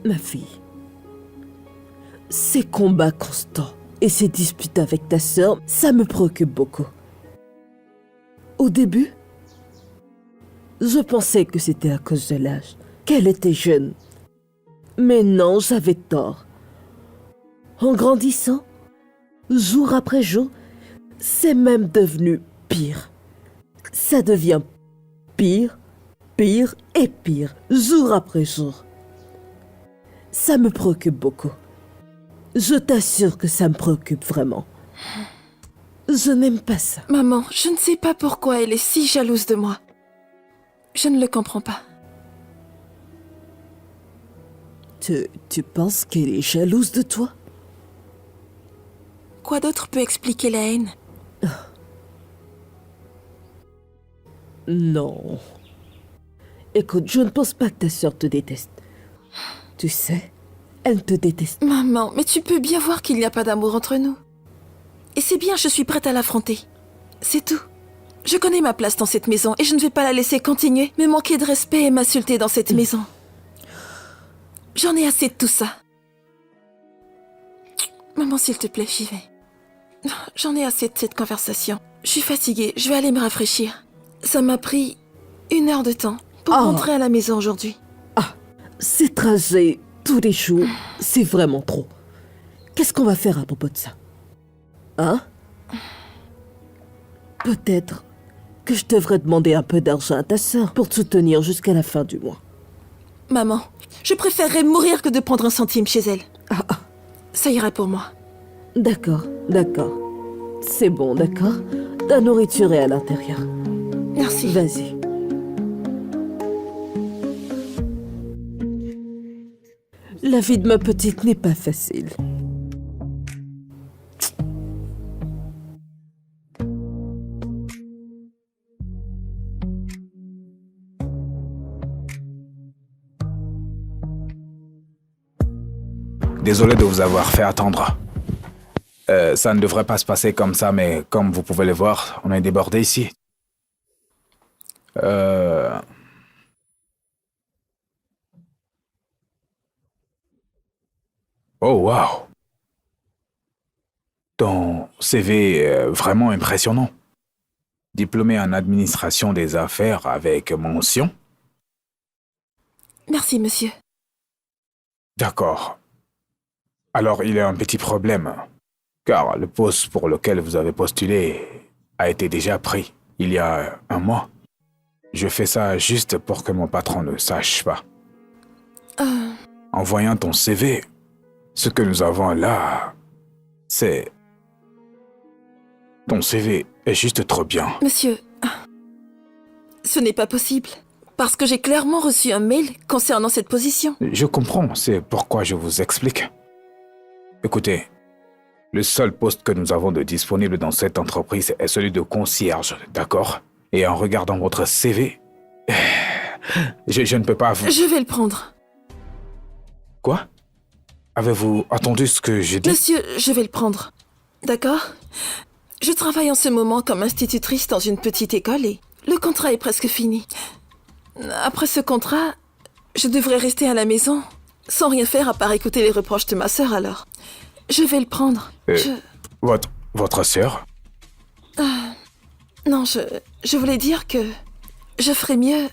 Ma fille, ces combats constants et ces disputes avec ta sœur, ça me préoccupe beaucoup. Au début, je pensais que c'était à cause de l'âge, qu'elle était jeune. Mais non, j'avais tort. En grandissant, jour après jour, c'est même devenu pire. Ça devient pire, pire et pire, jour après jour. Ça me préoccupe beaucoup. Je t'assure que ça me préoccupe vraiment. Je n'aime pas ça. Maman, je ne sais pas pourquoi elle est si jalouse de moi. Je ne le comprends pas. Tu penses qu'elle est jalouse de toi? Quoi d'autre peut expliquer la haine? Non. Écoute, je ne pense pas que ta sœur te déteste. Tu sais, elle te déteste. Maman, mais tu peux bien voir qu'il n'y a pas d'amour entre nous. Et c'est bien, je suis prête à l'affronter. C'est tout. Je connais ma place dans cette maison et je ne vais pas la laisser continuer, me manquer de respect et m'insulter dans cette maison. J'en ai assez de tout ça. Maman, s'il te plaît, j'y vais. J'en ai assez de cette conversation. Je suis fatiguée, je vais aller me rafraîchir. Ça m'a pris 1 heure de temps pour rentrer à la maison aujourd'hui. Ces trajets, tous les jours, c'est vraiment trop. Qu'est-ce qu'on va faire à propos de ça? Hein? Peut-être que je devrais demander un peu d'argent à ta sœur pour te soutenir jusqu'à la fin du mois. Maman, je préférerais mourir que de prendre un centime chez elle. Ça ira pour moi. D'accord, d'accord. C'est bon, d'accord? Ta nourriture est à l'intérieur. Merci. Vas-y. La vie de ma petite n'est pas facile. Désolé de vous avoir fait attendre. Ça ne devrait pas se passer comme ça, mais comme vous pouvez le voir, on est débordé ici. Oh, wow! Ton CV est vraiment impressionnant. Diplômé en administration des affaires avec mention? Merci, monsieur. D'accord. Alors, il y a un petit problème, car le poste pour lequel vous avez postulé a été déjà pris il y a 1 mois. Je fais ça juste pour que mon patron ne sache pas. En voyant ton CV, ce que nous avons là, c'est... Ton CV est juste trop bien. Monsieur, ce n'est pas possible. Parce que j'ai clairement reçu un mail concernant cette position. Je comprends, c'est pourquoi je vous explique. Écoutez, le seul poste que nous avons de disponible dans cette entreprise est celui de concierge, d'accord? Et en regardant votre CV, je ne peux pas vous... Je vais le prendre. Quoi? Avez-vous entendu ce que j'ai dit? Monsieur, je vais le prendre. D'accord? Je travaille en ce moment comme institutrice dans une petite école et le contrat est presque fini. Après ce contrat, je devrais rester à la maison sans rien faire à part écouter les reproches de ma sœur alors. Je vais le prendre. Votre sœur? Non, je voulais dire que je ferais mieux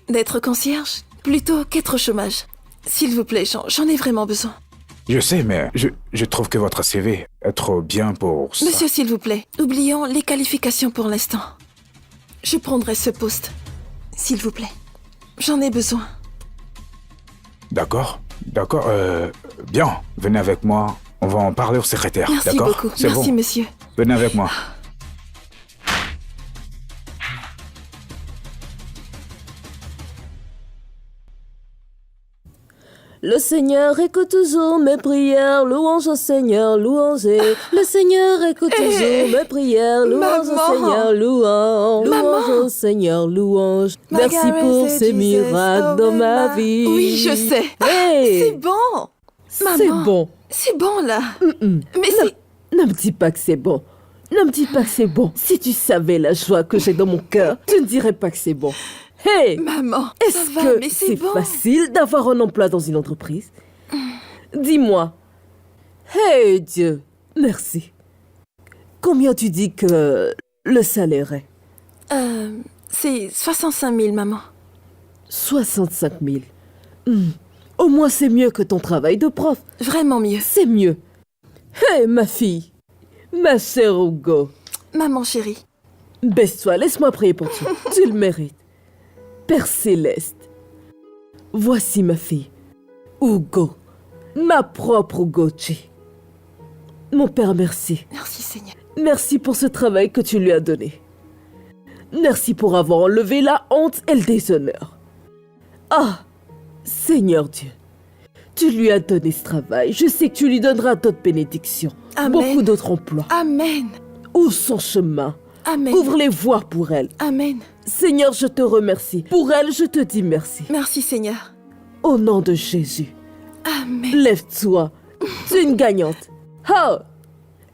d'être concierge plutôt qu'être au chômage. S'il vous plaît, j'en ai vraiment besoin. Je sais, mais je trouve que votre CV est trop bien pour ça. Monsieur, s'il vous plaît, oublions les qualifications pour l'instant. Je prendrai ce poste, s'il vous plaît. J'en ai besoin. D'accord, d'accord. Bien, venez avec moi. On va en parler au secrétaire, Merci d'accord? beaucoup. Merci, monsieur. Venez avec moi. Le Seigneur écoute toujours mes prières, louange au Seigneur, louangez. Le Seigneur écoute toujours mes prières, louange au Seigneur, louange. Louange au Seigneur, louange. Merci pour ces miracles dans ma vie. Oui, je sais. Hey, c'est bon. c'est bon. C'est bon, là. Mais c'est... Ne me dis pas que c'est bon. Ne me dis pas que c'est bon. Si tu savais la joie que j'ai dans mon cœur, tu ne dirais pas que c'est bon. Hey! Maman, ça Est-ce va, que mais c'est c'est bon. facile d'avoir un emploi dans une entreprise? Dis-moi. Hey Dieu, merci. Combien tu dis que le salaire est? C'est 65 000, maman. 65 000. Au moins c'est mieux que ton travail de prof. Vraiment mieux. C'est mieux. Hey ma fille, ma chère Hugo. Maman chérie. Baisse-toi, laisse-moi prier pour toi. Tu le mérites. Père Céleste, voici ma fille, Hugo, ma propre Ugochi. Mon Père, merci. Merci Seigneur. Merci pour ce travail que tu lui as donné. Merci pour avoir enlevé la honte et le déshonneur. Ah, Seigneur Dieu, tu lui as donné ce travail. Je sais que tu lui donneras d'autres bénédictions. Amen. Beaucoup d'autres emplois. Amen. Ouvre son chemin. Amen. Ouvre les voies pour elle. Amen. Seigneur, je te remercie. Pour elle, je te dis merci. Merci Seigneur. Au nom de Jésus, Amen. lève-toi. Tu es une gagnante. Oh!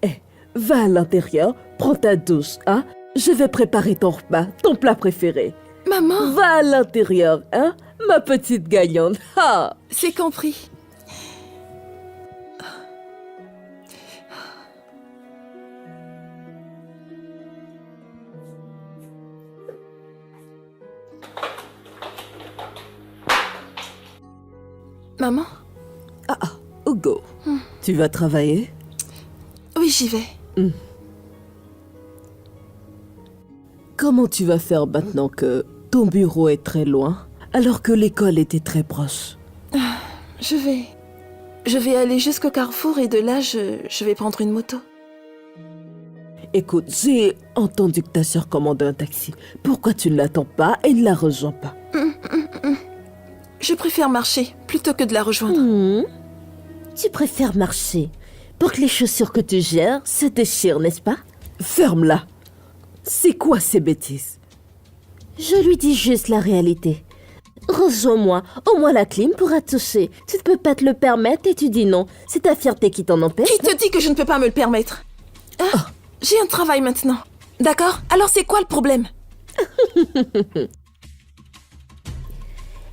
Eh, va à l'intérieur, prends ta douche, hein? Je vais préparer ton repas, ton plat préféré. Maman, Va à l'intérieur, hein? Ma petite gagnante. Ah! c'est compris. Maman? Hugo, tu vas travailler? Oui, j'y vais. Comment tu vas faire maintenant que ton bureau est très loin, alors que l'école était très proche? Je vais aller jusqu'au carrefour et de là, je vais prendre une moto. Écoute, j'ai entendu que ta sœur commandait un taxi. Pourquoi tu ne l'attends pas et ne la rejoins pas? Je préfère marcher plutôt que de la rejoindre. Tu préfères marcher pour que les chaussures que tu gères se déchirent, n'est-ce pas? Ferme-la. C'est quoi ces bêtises? Je lui dis juste la réalité. Rejoins-moi, au moins la clim pourra te toucher. Tu ne peux pas te le permettre et tu dis non. C'est ta fierté qui t'en empêche. Qui te dit que je ne peux pas me le permettre? Ah, j'ai un travail maintenant. D'accord? Alors c'est quoi le problème?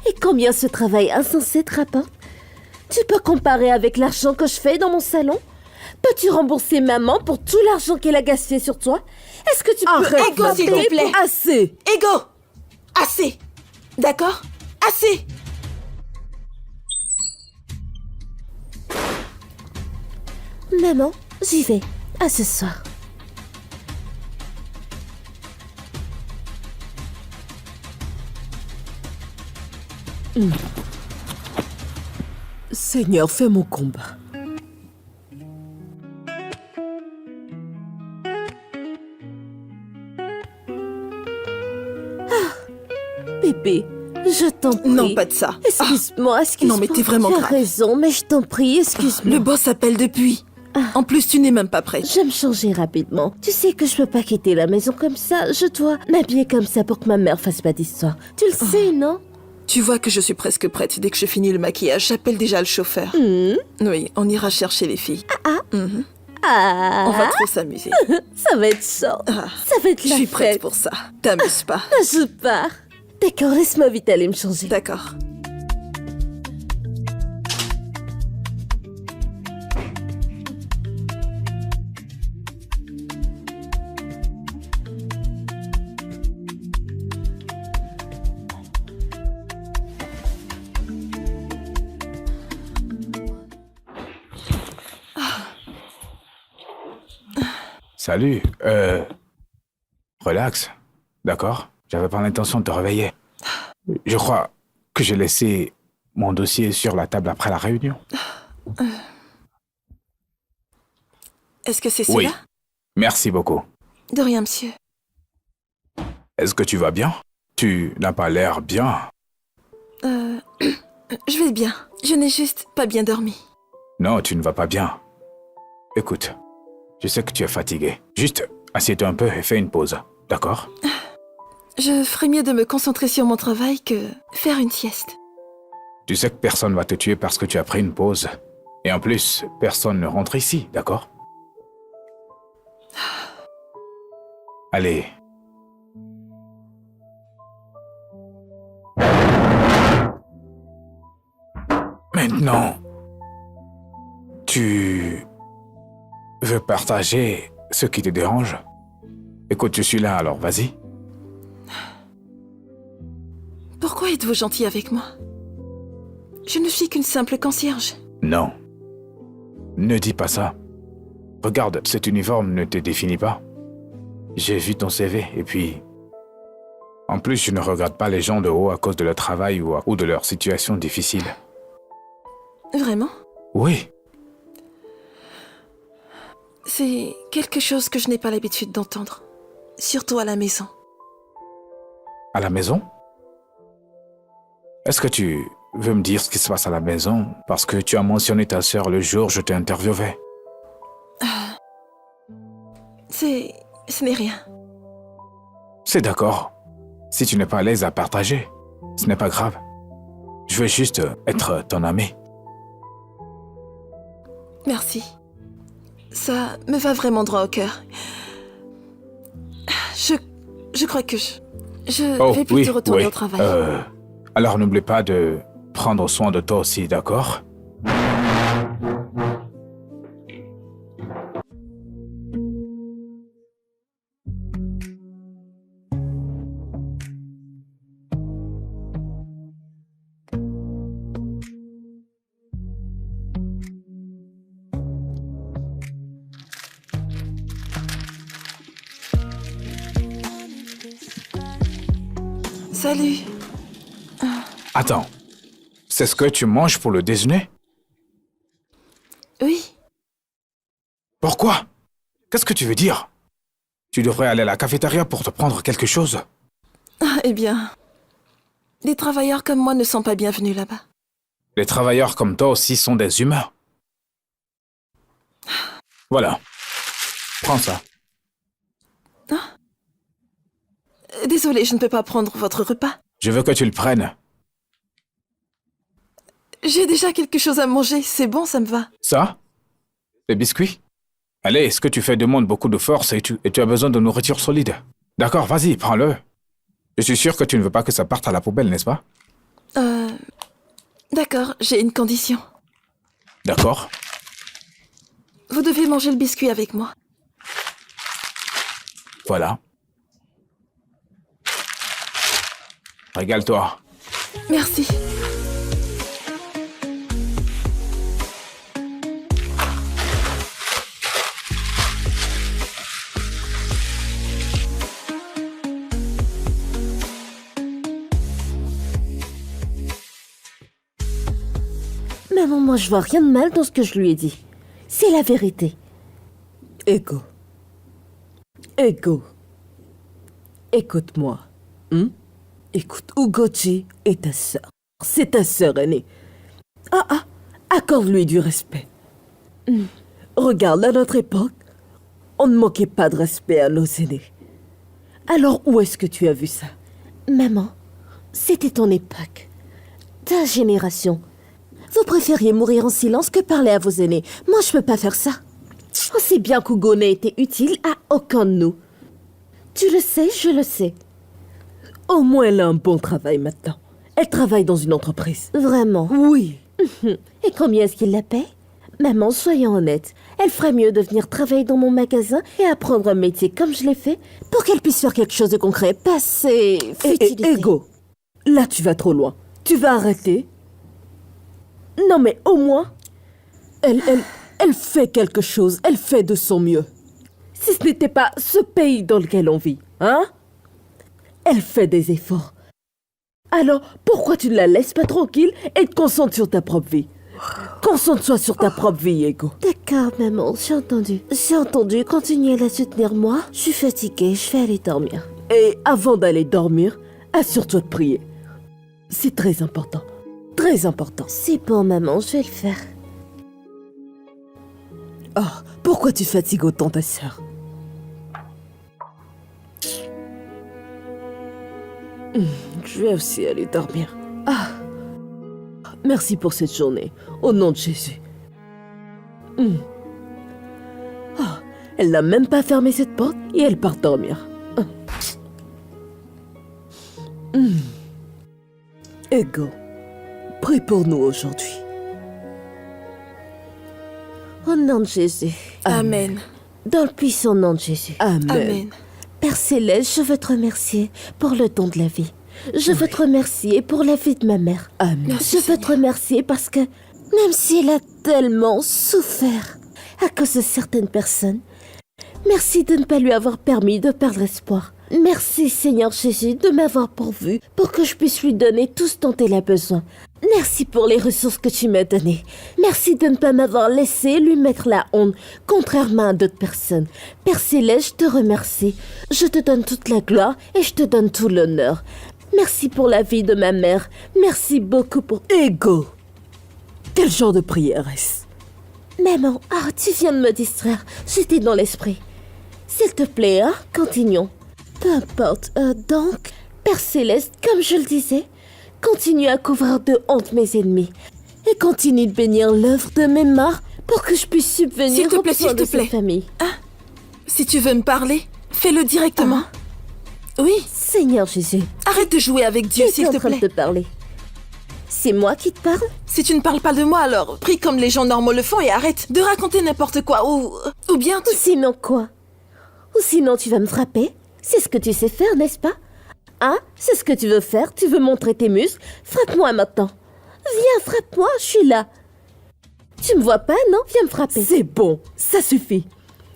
Et combien ce travail insensé te rapporte? Tu peux comparer avec l'argent que je fais dans mon salon? Peux-tu rembourser maman pour tout l'argent qu'elle a gaspillé sur toi? Est-ce que tu peux... Arrête, Ego, s'il te plaît. Assez. Ego! Assez! D'accord? Assez! Maman, j'y vais. À ce soir. Seigneur, fais mon combat. Bébé, je t'en prie. Non, pas de ça. Excuse-moi, excuse-moi. Non, mais t'es vraiment Tu as grave. raison, mais je t'en prie, excuse-moi. Le boss appelle depuis. En plus, tu n'es même pas prête. Je vais me changer rapidement. Tu sais que je peux pas quitter la maison comme ça. Je dois m'habiller comme ça pour que ma mère fasse pas d'histoire. Tu le sais, non? Tu vois que je suis presque prête. Dès que je finis le maquillage, j'appelle déjà le chauffeur. Oui, on ira chercher les filles. Ah, On va trop s'amuser. ça va être chaud. Ça va être Je la suis prête fête. pour ça. T'amuses pas. Je pars. D'accord, laisse-moi vite aller me changer. D'accord. Salut, relax, d'accord? J'avais pas l'intention de te réveiller. Je crois que j'ai laissé mon dossier sur la table après la réunion. Est-ce que c'est Oui, cela? merci beaucoup. De rien, monsieur. Est-ce que tu vas bien? Tu n'as pas l'air bien. Je vais bien. Je n'ai juste pas bien dormi. Non, tu ne vas pas bien. Écoute, je sais que tu es fatigué. Juste, assieds-toi un peu et fais une pause, d'accord? Je ferais mieux de me concentrer sur mon travail que faire une sieste. Tu sais que personne va te tuer parce que tu as pris une pause. Et en plus, personne ne rentre ici, d'accord? Allez. Non. Tu veux partager ce qui te dérange? Écoute, je suis là, alors vas-y. Pourquoi êtes-vous gentil avec moi? Je ne suis qu'une simple concierge. Non. Ne dis pas ça. Regarde, cet uniforme ne te définit pas. J'ai vu ton CV et puis... En plus, je ne regarde pas les gens de haut à cause de leur travail ou de leur situation difficile. Vraiment? Oui. C'est quelque chose que je n'ai pas l'habitude d'entendre. Surtout à la maison. À la maison? Est-ce que tu veux me dire ce qui se passe à la maison parce que tu as mentionné ta sœur le jour où je t'ai interviewé? Ce n'est rien. C'est d'accord. Si tu n'es pas à l'aise à partager, ce n'est pas grave. Je veux juste être ton ami. Merci. Ça me va vraiment droit au cœur. Je crois que je vais plutôt retourner au travail. Alors n'oublie pas de prendre soin de toi aussi, d'accord? Salut. Attends, c'est ce que tu manges pour le déjeuner? Oui. Pourquoi? Qu'est-ce que tu veux dire? Tu devrais aller à la cafétéria pour te prendre quelque chose. Eh bien, les travailleurs comme moi ne sont pas bienvenus là-bas. Les travailleurs comme toi aussi sont des humains. Voilà. Prends ça. Désolée, je ne peux pas prendre votre repas. Je veux que tu le prennes. J'ai déjà quelque chose à manger, c'est bon, ça me va. Ça? Les biscuits? Allez, ce que tu fais demande beaucoup de force et tu as besoin de nourriture solide. D'accord, vas-y, prends-le. Je suis sûr que tu ne veux pas que ça parte à la poubelle, n'est-ce pas? D'accord, j'ai une condition. D'accord. Vous devez manger le biscuit avec moi. Voilà. Régale-toi. Merci. Maman, moi je vois rien de mal dans ce que je lui ai dit. C'est la vérité. Ego. Ego. Écoute-moi. Écoute, Ugochi est ta sœur. C'est ta sœur aînée. Accorde-lui du respect. Regarde, à notre époque, on ne manquait pas de respect à nos aînés. Alors où est-ce que tu as vu ça? Maman, c'était ton époque. Ta génération. Vous préfériez mourir en silence que parler à vos aînés. Moi, je peux pas faire ça. On sait bien qu'Hugo n'a été utile à aucun de nous. Tu le sais, je le sais. Au moins, elle a un bon travail maintenant. Elle travaille dans une entreprise. Vraiment? Oui. Et combien est-ce qu'il la paie? Maman, soyons honnêtes. Elle ferait mieux de venir travailler dans mon magasin et apprendre un métier comme je l'ai fait pour qu'elle puisse faire quelque chose de concret, pas ces futilités. Ego, là tu vas trop loin. Tu vas arrêter? Non mais au moins, elle fait quelque chose. Elle fait de son mieux. Si ce n'était pas ce pays dans lequel on vit, hein? Elle fait des efforts. Alors, pourquoi tu ne la laisses pas tranquille et te concentres sur ta propre vie? Concentre-toi sur ta propre vie, Ego. D'accord, maman, j'ai entendu. J'ai entendu. Continuez à la soutenir, moi. Je suis fatiguée, je vais aller dormir. Et avant d'aller dormir, assure-toi de prier. C'est très important. Très important. C'est bon, maman, je vais le faire. Oh, pourquoi tu fatigues autant ta sœur? Je vais aussi aller dormir. Merci pour cette journée, au nom de Jésus. Elle n'a même pas fermé cette porte et elle part dormir. Ego, prie pour nous aujourd'hui. Au nom de Jésus. Amen. Dans le puissant nom de Jésus. Amen. Amen. Père Céleste, je veux te remercier pour le don de la vie. Je veux te remercier pour la vie de ma mère. Amen. Merci, Je veux te Seigneur. remercier parce que même si elle a tellement souffert à cause de certaines personnes, merci de ne pas lui avoir permis de perdre espoir. Merci Seigneur Jésus de m'avoir pourvu pour que je puisse lui donner tout ce dont elle a besoin. Merci pour les ressources que tu m'as données. Merci de ne pas m'avoir laissé lui mettre la honte, contrairement à d'autres personnes. Père Céleste, je te remercie. Je te donne toute la gloire et je te donne tout l'honneur. Merci pour la vie de ma mère. Merci beaucoup pour... Ego. Quel genre de prière est-ce? Maman, tu viens de me distraire. J'étais dans l'esprit. S'il te plaît, continuons. Peu importe. Donc, Père Céleste, comme je le disais, continue à couvrir de honte mes ennemis. Et continue de bénir l'œuvre de mes mains pour que je puisse subvenir S'il te aux plaît, besoins s'il te de cette plaît. famille. Si tu veux me parler, fais-le directement. Oui, Seigneur Jésus, arrête de jouer avec Dieu, qui est s'il en te train de plaît. te parler? C'est moi qui te parle? Si tu ne parles pas de moi, alors prie comme les gens normaux le font et arrête de raconter n'importe quoi. Ou bien Ou sinon quoi? Ou sinon tu vas me frapper? C'est ce que tu sais faire, n'est-ce pas? C'est ce que tu veux faire? Tu veux montrer tes muscles? Frappe-moi maintenant. Viens, frappe-moi, je suis là. Tu me vois pas, non? Viens me frapper. C'est bon, ça suffit.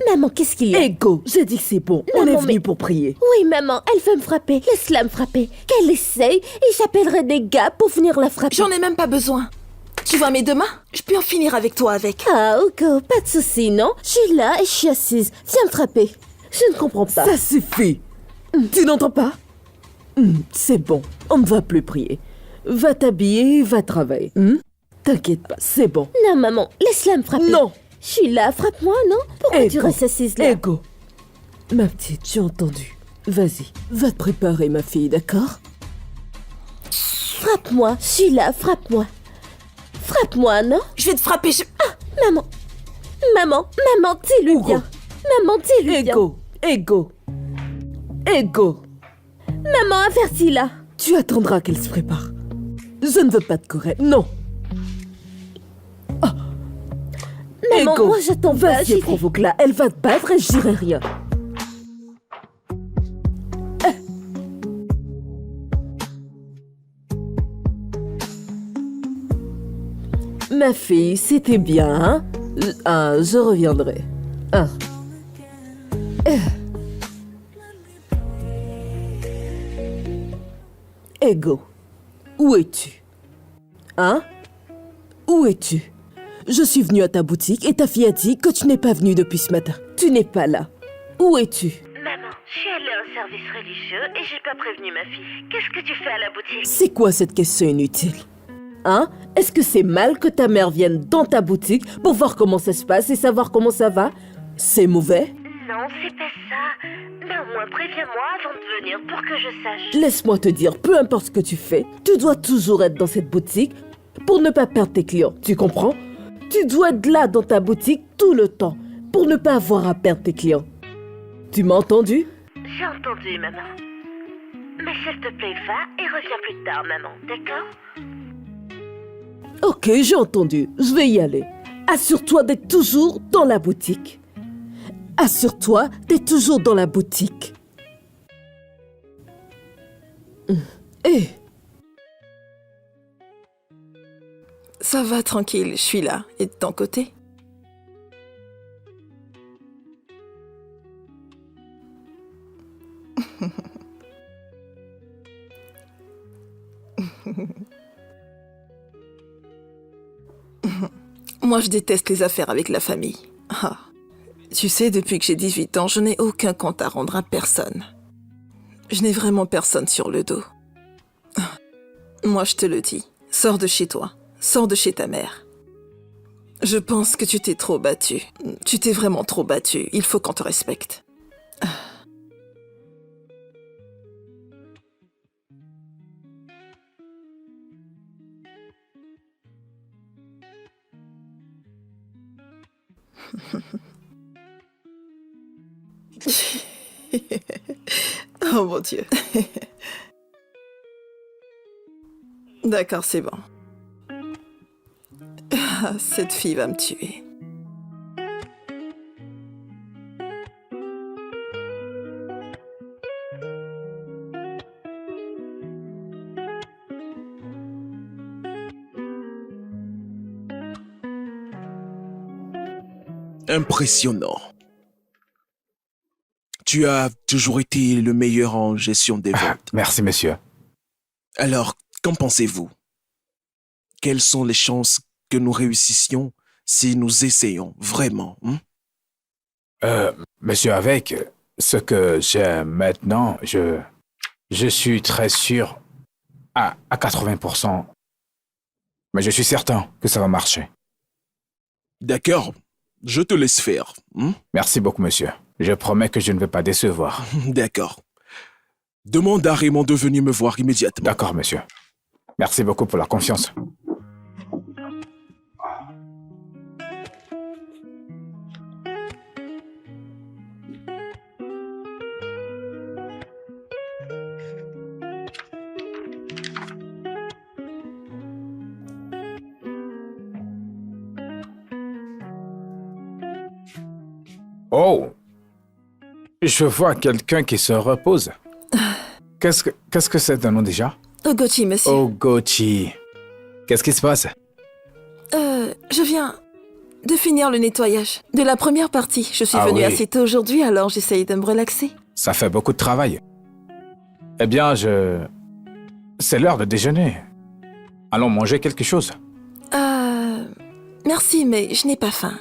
Maman, qu'est-ce qu'il y a? Ego, j'ai dit que c'est bon. On Maman, est venu mais- pour prier. Oui, maman, elle veut me frapper. Laisse-la me frapper. Qu'elle essaye et j'appellerai des gars pour venir la frapper. j'en ai même pas besoin. Tu vois mes deux mains? Je peux en finir avec toi avec. Hugo, pas de soucis, non? Je suis là et je suis assise. Viens me frapper. Je ne comprends pas. Ça suffit. Tu n'entends pas? C'est bon, on ne va plus prier. Va t'habiller, va travailler. T'inquiète pas, c'est bon. Non, maman, laisse-la me frapper. Non. Je suis là, frappe-moi, non? Pourquoi tu Ego. restes assise là? Ego. Ma petite, j'ai entendu. Vas-y, va te préparer, ma fille, d'accord? Frappe-moi, je suis là, frappe-moi. Frappe-moi, non? Je vais te frapper. Maman, maman, dis-lui Hugo. bien. Maman, dis-lui bien. Ego, Ego. Ego. Maman, avertis-la. Tu attendras qu'elle se prépare. Je ne veux pas te correcte, non. Maman, Ego, moi j'attends pas. vas-y, j'y vais. provoque-la. Elle va te battre et je dirai rien. Ma fille, c'était bien, hein? Je reviendrai. Hein? Ego, où es-tu? Hein? Où es-tu? Je suis venue à ta boutique et ta fille a dit que tu n'es pas venue depuis ce matin. Tu n'es pas là. Où es-tu? Maman, je suis allée à un service religieux et j'ai pas prévenu ma fille. Qu'est-ce que tu fais à la boutique? C'est quoi cette question inutile? Hein? Est-ce que c'est mal que ta mère vienne dans ta boutique pour voir comment ça se passe et savoir comment ça va? C'est mauvais? Non, c'est pas ça. Mais au moins préviens-moi avant de venir pour que je sache. Laisse-moi te dire, peu importe ce que tu fais, tu dois toujours être dans cette boutique pour ne pas perdre tes clients. Tu comprends? Tu dois être là dans ta boutique tout le temps pour ne pas avoir à perdre tes clients. Tu m'as entendu? J'ai entendu, maman. Mais s'il te plaît, va et reviens plus tard, maman, d'accord? Ok, j'ai entendu. Je vais y aller. Assure-toi d'être toujours dans la boutique. Assure-toi d'être toujours dans la boutique. Eh, Ça va, tranquille, je suis là. Et de ton côté? Moi, je déteste les affaires avec la famille. Ah. Tu sais, depuis que j'ai 18 ans, je n'ai aucun compte à rendre à personne. Je n'ai vraiment personne sur le dos. Ah. Moi, je te le dis, sors de chez toi, sors de chez ta mère. Je pense que tu t'es trop battu. Tu t'es vraiment trop battu. Il faut qu'on te respecte. Oh mon Dieu. D'accord, c'est bon. Ah, cette fille va me tuer. Impressionnant. Tu as toujours été le meilleur en gestion des ventes. Merci, monsieur. Alors, qu'en pensez-vous? Quelles sont les chances que nous réussissions si nous essayons vraiment? Monsieur, avec ce que j'ai maintenant, je suis très sûr à 80%. Mais je suis certain que ça va marcher. D'accord, je te laisse faire. Merci beaucoup, monsieur. Je promets que je ne vais pas décevoir. D'accord. Demande à Raymond de venir me voir immédiatement. D'accord, monsieur. Merci beaucoup pour la confiance. Oh! Je vois quelqu'un qui se repose. Qu'est-ce que c'est un nom déjà? Ogochi, monsieur. Ogochi. Qu'est-ce qui se passe? Je viens de finir le nettoyage de la première partie. Je suis venue assez tôt aujourd'hui, alors j'essaye de me relaxer. Ça fait beaucoup de travail. Eh bien, c'est l'heure de déjeuner. Allons manger quelque chose. Merci, mais je n'ai pas faim.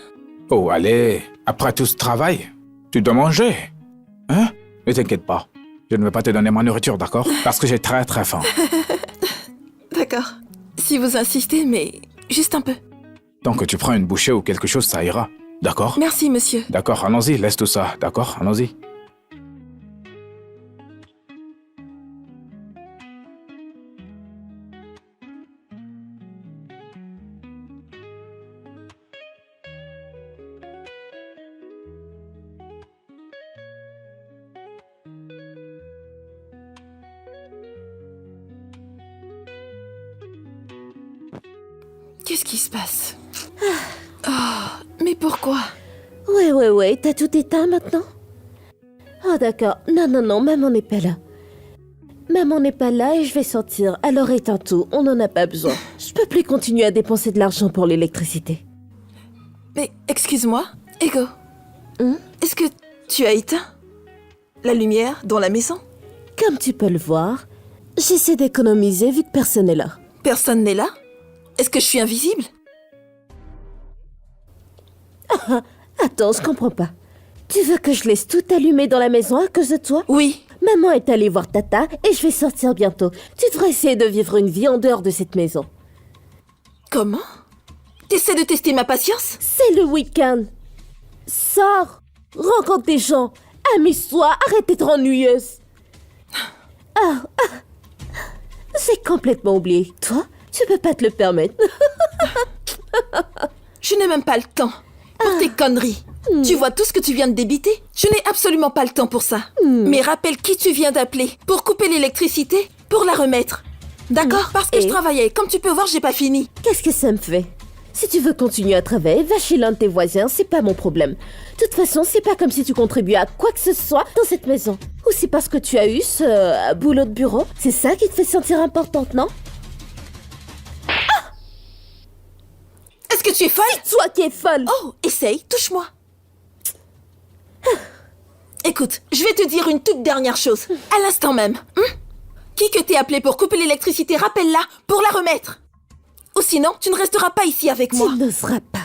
Oh, allez. Après tout ce travail, tu dois manger. Hein? Ne t'inquiète pas. Je ne vais pas te donner ma nourriture, d'accord? Parce que j'ai très très faim. D'accord. Si vous insistez, mais juste un peu. Tant que tu prends une bouchée ou quelque chose, ça ira. D'accord? Merci, monsieur. D'accord, allons-y, laisse tout ça. D'accord, allons-y. Qu'est-ce qui se passe? Oh, mais pourquoi? Ouais, t'as tout éteint maintenant? Oh d'accord, non, maman n'est pas là. Maman n'est pas là et je vais sortir, alors éteins tout, on n'en a pas besoin. Je peux plus continuer à dépenser de l'argent pour l'électricité. Mais, excuse-moi, Ego. Est-ce que tu as éteint la lumière dans la maison? Comme tu peux le voir, j'essaie d'économiser vu que personne n'est là. Personne n'est là? Est-ce que je suis invisible? Attends, je comprends pas. Tu veux que je laisse tout allumé dans la maison à cause de toi? Oui. Maman est allée voir Tata et je vais sortir bientôt. Tu devrais essayer de vivre une vie en dehors de cette maison. Comment? T'essaies de tester ma patience? C'est le week-end. Sors, rencontre des gens, amuse-toi, arrête d'être ennuyeuse. J'ai complètement oublié. Toi, tu peux pas te le permettre. Je n'ai même pas le temps pour tes conneries. Tu vois tout ce que tu viens de débiter? Je n'ai absolument pas le temps pour ça. Mais rappelle qui tu viens d'appeler pour couper l'électricité, pour la remettre. D'accord? Parce que je travaillais. Comme tu peux voir, j'ai pas fini. Qu'est-ce que ça me fait? Si tu veux continuer à travailler, va chez l'un de tes voisins, c'est pas mon problème. De toute façon, c'est pas comme si tu contribuais à quoi que ce soit dans cette maison. Ou c'est parce que tu as eu ce boulot de bureau? C'est ça qui te fait sentir importante, non? Est-ce que tu es folle? C'est toi qui es folle! Oh, essaye, touche-moi. Écoute, je vais te dire une toute dernière chose. À l'instant même. Qui que t'es appelé pour couper l'électricité, rappelle-la pour la remettre. Ou sinon, tu ne resteras pas ici avec moi. Tu n'oseras pas.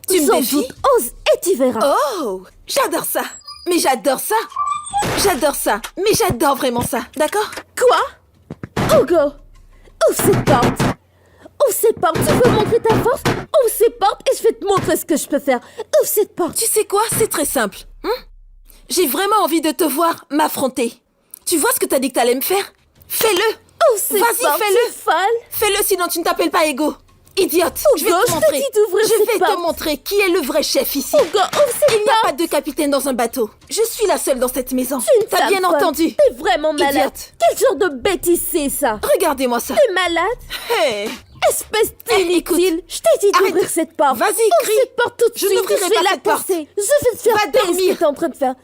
Tu me Sans défies? doute, ose et tu verras. Oh, j'adore ça. Mais j'adore ça. J'adore ça. Mais j'adore vraiment ça. D'accord? Quoi? Hugo, ouvre cette porte. Ouvre cette porte. Tu veux montrer ta force? Ouvre cette porte et je vais te montrer ce que je peux faire. Ouvre cette porte. Tu sais quoi? C'est très simple. J'ai vraiment envie de te voir m'affronter. Tu vois ce que t'as dit que t'allais me faire? Fais-le. Ouvre cette porte. Vas-y, fais-le. Tu es folle. Fais-le, sinon tu ne t'appelles pas Ego. Idiote. Je vais Hugo, te je montrer. t'ai dit d'ouvrir Je cette vais te porte. montrer qui est le vrai chef ici. Hugo, ouvre cette Il n'y a porte. pas de capitaine dans un bateau. Je suis la seule dans cette maison. Une T'as femme bien folle. entendu? T'es vraiment malade. Idiote. Quel genre de bêtise c'est ça? Regardez-moi ça. T'es malade? Hey. Espèce écoute, d'inutile. Je t'ai dit d'ouvrir arrête. cette porte. Vas-y, Ouvre crie. cette porte tout de Je suite. n'ouvrirai Je vais pas la cette porte. percer. Je vais te faire Va payer ce dormir. que t'es en train de faire.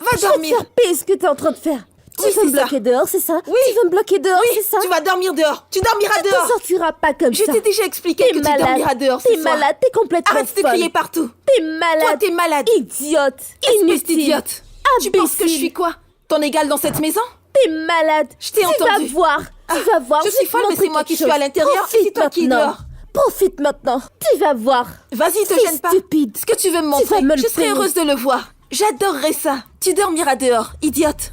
Va Je vais te dormir. faire payer ce que t'es en train de faire. Tu Oui, veux me c'est ça. bloquer dehors, c'est ça? Oui. Tu veux me bloquer dehors, Oui, c'est ça? tu vas dormir dehors. Tu dormiras Tu dehors. ne sortiras pas comme Je ça. t'ai déjà expliqué que tu malade. dormiras dehors ce T'es soir. malade, t'es complètement Arrête de folle. crier partout. T'es malade. Toi, t'es malade. Idiote. Espèce Inutile. d'idiote. Tu penses que je Imbécile. suis quoi? Ton égal dans cette maison? T'es malade. Je t'ai entendu. Tu vas voir. Tu vas voir. je vais suis te folle, mais montrer c'est moi quelque qui suis chose. à l'intérieur et Profite c'est toi qui es maintenant. dehors. Profite maintenant. Tu vas voir. Vas-y, te C'est gêne pas. stupide. Ce que tu veux me vas montrer, me le je serais payer. heureuse de le voir. J'adorerais ça. Tu dormiras dehors, idiote.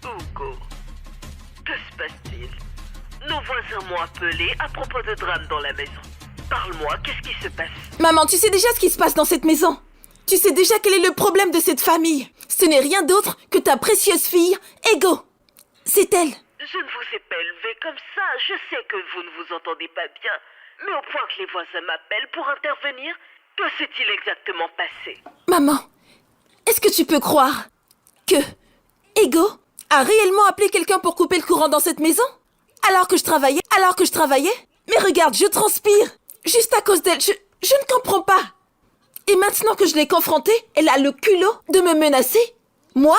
Hugo, que se passe-t-il? Nos voisins m'ont appelé à propos de drame dans la maison. Parle-moi, qu'est-ce qui se passe? Maman, tu sais déjà ce qui se passe dans cette maison. Tu sais déjà quel est le problème de cette famille. Ce n'est rien d'autre que ta précieuse fille, Ego. C'est elle. Je ne vous ai pas élevé comme ça. Je sais que vous ne vous entendez pas bien. Mais au point que les voisins m'appellent pour intervenir, que s'est-il exactement passé? Maman, est-ce que tu peux croire que Ego a réellement appelé quelqu'un pour couper le courant dans cette maison? Alors que je travaillais? Mais regarde, je transpire. Juste à cause d'elle, je ne comprends pas. Et maintenant que je l'ai confrontée, elle a le culot de me menacer? Moi?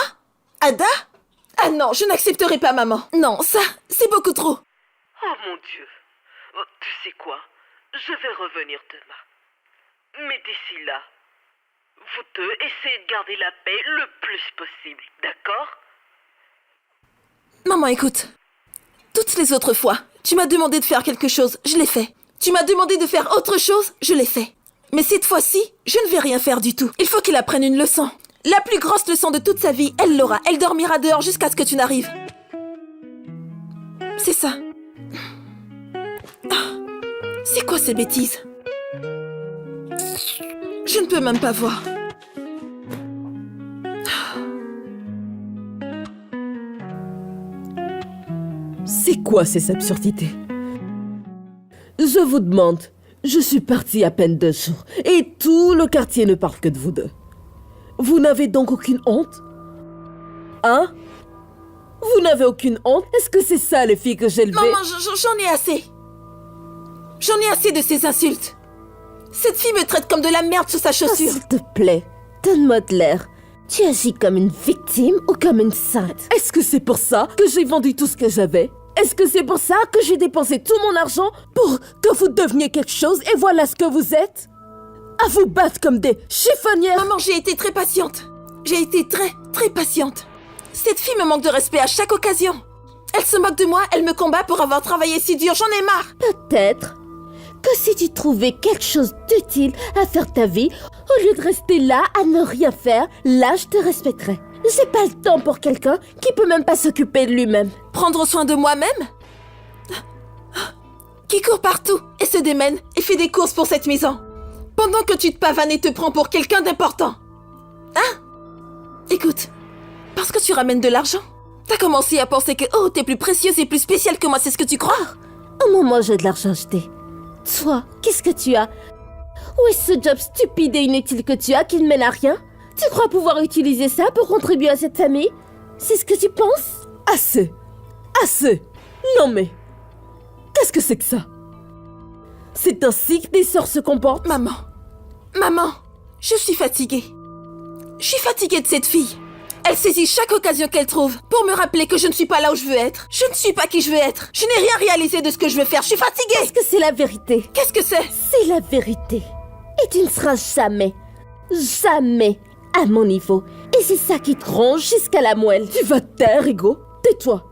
Ada? Ah non, je n'accepterai pas, maman. Non, ça, c'est beaucoup trop. Oh mon Dieu. Oh, tu sais quoi? Je vais revenir demain. Mais d'ici là, vous deux essayez de garder la paix le plus possible, d'accord? Maman, écoute. Toutes les autres fois, tu m'as demandé de faire quelque chose, je l'ai fait. Tu m'as demandé de faire autre chose, je l'ai fait. Mais cette fois-ci, je ne vais rien faire du tout. Il faut qu'il apprenne une leçon. La plus grosse leçon de toute sa vie, elle l'aura. Elle dormira dehors jusqu'à ce que tu n'arrives. C'est ça. Ah, c'est quoi ces bêtises? Je ne peux même pas voir. C'est quoi ces absurdités? Je vous demande, je suis partie à peine 2 jours et tout le quartier ne parle que de vous deux. Vous n'avez donc aucune honte? Hein? Vous n'avez aucune honte? Est-ce que c'est ça les filles que j'ai élevées? Maman, j'en ai assez. J'en ai assez de ces insultes. Cette fille me traite comme de la merde sous sa Oh, chaussure. s'il te plaît, donne-moi de l'air. Tu agis comme une victime ou comme une sainte? Est-ce que c'est pour ça que j'ai vendu tout ce que j'avais? Est-ce que c'est pour ça que j'ai dépensé tout mon argent pour que vous deveniez quelque chose et voilà ce que vous êtes? À vous battre comme des chiffonnières? Maman, j'ai été très patiente. J'ai été très patiente. Cette fille me manque de respect à chaque occasion. Elle se moque de moi, elle me combat pour avoir travaillé si dur, j'en ai marre. Peut-être que si tu trouvais quelque chose d'utile à faire ta vie, au lieu de rester là à ne rien faire, là je te respecterais. J'ai pas le temps pour quelqu'un qui peut même pas s'occuper de lui-même. Prendre soin de moi-même? Qui court partout et se démène et fait des courses pour cette maison. Pendant que tu te pavanes et te prends pour quelqu'un d'important. Hein? Écoute, parce que tu ramènes de l'argent, t'as commencé à penser que oh, t'es plus précieuse et plus spéciale que moi, c'est ce que tu crois? Au moment où j'ai de l'argent jeté. Toi, qu'est-ce que tu as? Où est ce job stupide et inutile que tu as qui ne mène à rien? Tu crois pouvoir utiliser ça pour contribuer à cette famille? C'est ce que tu penses? Assez! Assez! Non mais... Qu'est-ce que c'est que ça? C'est ainsi que des sœurs se comportent? Maman, je suis fatiguée. Je suis fatiguée de cette fille. Elle saisit chaque occasion qu'elle trouve pour me rappeler que je ne suis pas là où je veux être. Je ne suis pas qui je veux être. Je n'ai rien réalisé de ce que je veux faire. Je suis fatiguée. Parce que c'est la vérité. Qu'est-ce que c'est? C'est la vérité. Et tu ne seras jamais à mon niveau. Et c'est ça qui te ronge jusqu'à la moelle. Tu vas te taire, Ego? Tais-toi!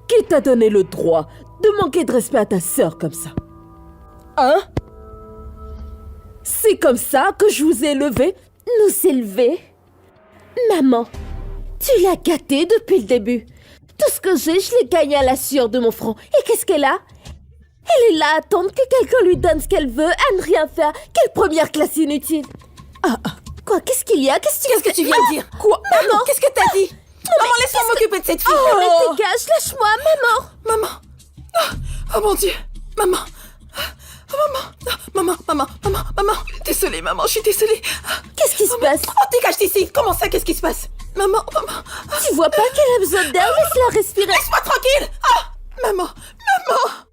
Qui t'a donné le droit de manquer de respect à ta sœur comme ça? Hein? C'est comme ça que je vous ai élevé? Nous élever? Maman, tu l'as gâtée depuis le début. Tout ce que j'ai, je l'ai gagné à la sueur de mon front. Et qu'est-ce qu'elle a? Elle est là à attendre que quelqu'un lui donne ce qu'elle veut, à ne rien faire. Quelle première classe inutile! Quoi, qu'est-ce qu'il y a? Qu'est-ce que tu viens de dire? Quoi? Maman, qu'est-ce que t'as dit? Maman, laisse-moi m'occuper de cette fille. Oh, mais dégage, lâche-moi, maman! Maman. Oh mon Dieu. Maman. Maman. Désolée, maman, je suis désolée. Qu'est-ce qui se passe? Oh, dégage d'ici. Comment ça, qu'est-ce qui se passe? Maman, maman, Tu vois pas qu'elle a besoin d'air? Laisse-la respirer. laisse-moi tranquille. Ah, maman, maman.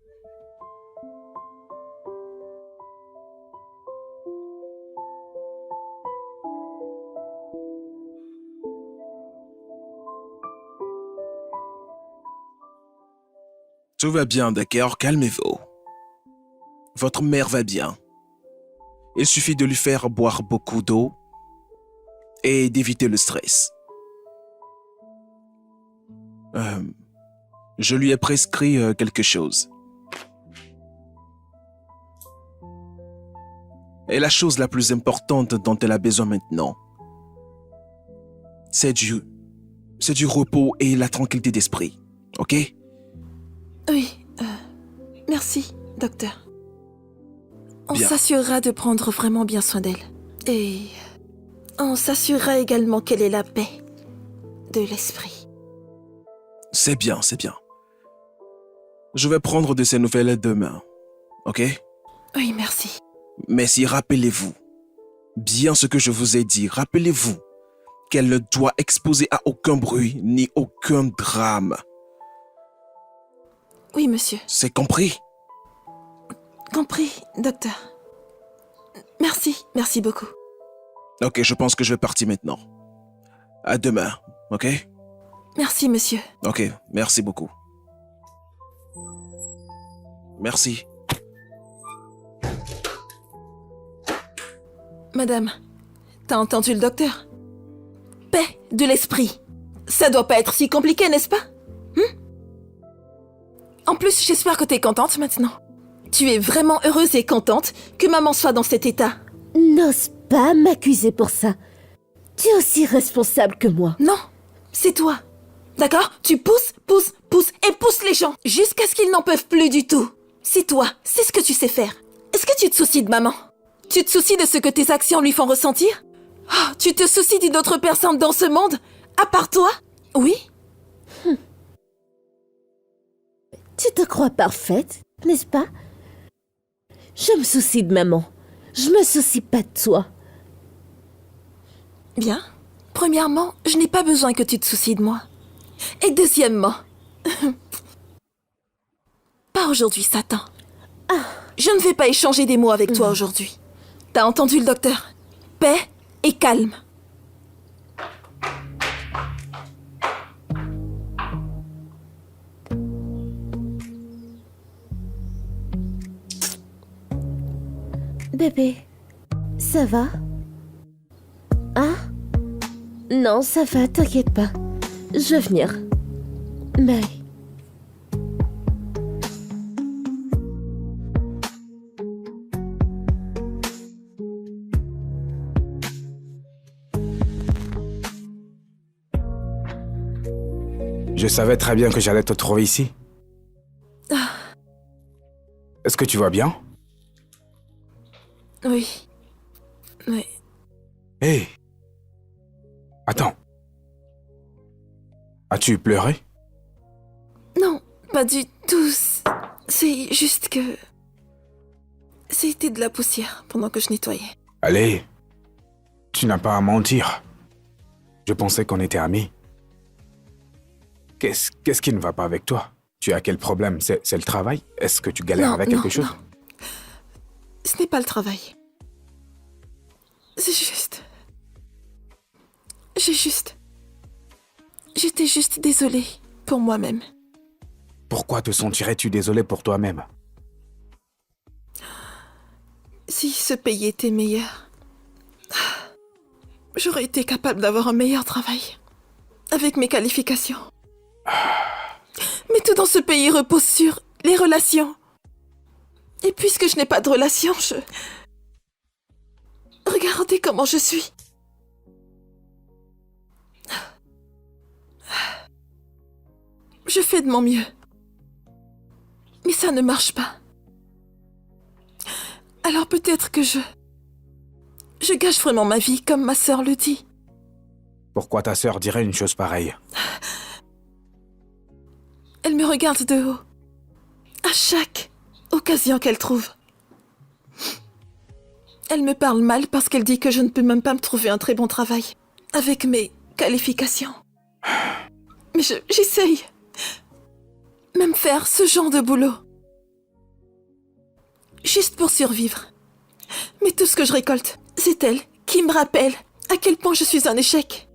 Tout va bien, d'accord? Calmez-vous. Votre mère va bien. Il suffit de lui faire boire beaucoup d'eau et d'éviter le stress. Je lui ai prescrit quelque chose. Et la chose la plus importante dont elle a besoin maintenant, c'est du repos et la tranquillité d'esprit. Ok? Oui, merci, docteur. On Bien. s'assurera de prendre vraiment bien soin d'elle. Et on s'assurera également qu'elle ait la paix de l'esprit. C'est bien, c'est bien. Je vais prendre de ses nouvelles demain. Ok? Oui, merci. Mais si rappelez-vous, bien ce que je vous ai dit, rappelez-vous qu'elle ne doit exposer à aucun bruit ni aucun drame. Oui, monsieur. C'est compris? Compris, docteur. Merci, merci beaucoup. Ok, je pense que je vais partir maintenant. À demain, ok? Merci, monsieur. Ok, merci beaucoup. Merci. Madame, t'as entendu le docteur? Paix de l'esprit. Ça doit pas être si compliqué, n'est-ce pas? En plus, j'espère que t'es contente maintenant. Tu es vraiment heureuse et contente que maman soit dans cet état. N'ose pas m'accuser pour ça. Tu es aussi responsable que moi. Non, c'est toi. D'accord? Tu pousses, pousses, pousses et pousses les gens jusqu'à ce qu'ils n'en peuvent plus du tout. C'est toi, c'est ce que tu sais faire. Est-ce que tu te soucies de maman? Tu te soucies de ce que tes actions lui font ressentir? Oh, tu te soucies d'une autre personne dans ce monde, à part toi? Oui? Tu te crois parfaite, n'est-ce pas? Je me soucie de maman. Je me soucie pas de toi. Bien. Premièrement, je n'ai pas besoin que tu te soucies de moi. Et deuxièmement... pas aujourd'hui, Satan. Je ne vais pas échanger des mots avec toi aujourd'hui. T'as entendu le docteur? Paix et calme. Bébé, ça va? Hein? Non, ça va, t'inquiète pas. Je vais venir. Bye. Je savais très bien que j'allais te trouver ici. Est-ce que tu vas bien? Oui. Oui. Hé! Attends. As-tu pleuré? Non, pas du tout. C'est juste que... C'était de la poussière pendant que je nettoyais. Allez, tu n'as pas à mentir. Je pensais qu'on était amis. Qu'est-ce qui ne va pas avec toi? Tu as quel problème? C'est le travail? Est-ce que tu galères avec quelque chose? Non. Ce n'est pas le travail. C'est juste... J'étais juste désolée pour moi-même. Pourquoi te sentirais-tu désolé pour toi-même? Si ce pays était meilleur, j'aurais été capable d'avoir un meilleur travail. Avec mes qualifications. Mais tout dans ce pays repose sur les relations. Et puisque je n'ai pas de relations, Regardez comment je suis. Je fais de mon mieux. Mais ça ne marche pas. Alors peut-être que je gâche vraiment ma vie comme ma sœur le dit. Pourquoi ta sœur dirait une chose pareille? Elle me regarde de haut. À chaque occasion qu'elle trouve. Elle me parle mal parce qu'elle dit que je ne peux même pas me trouver un très bon travail. Avec mes qualifications. Mais j'essaye. Même faire ce genre de boulot. Juste pour survivre. Mais tout ce que je récolte, c'est elle qui me rappelle à quel point je suis un échec.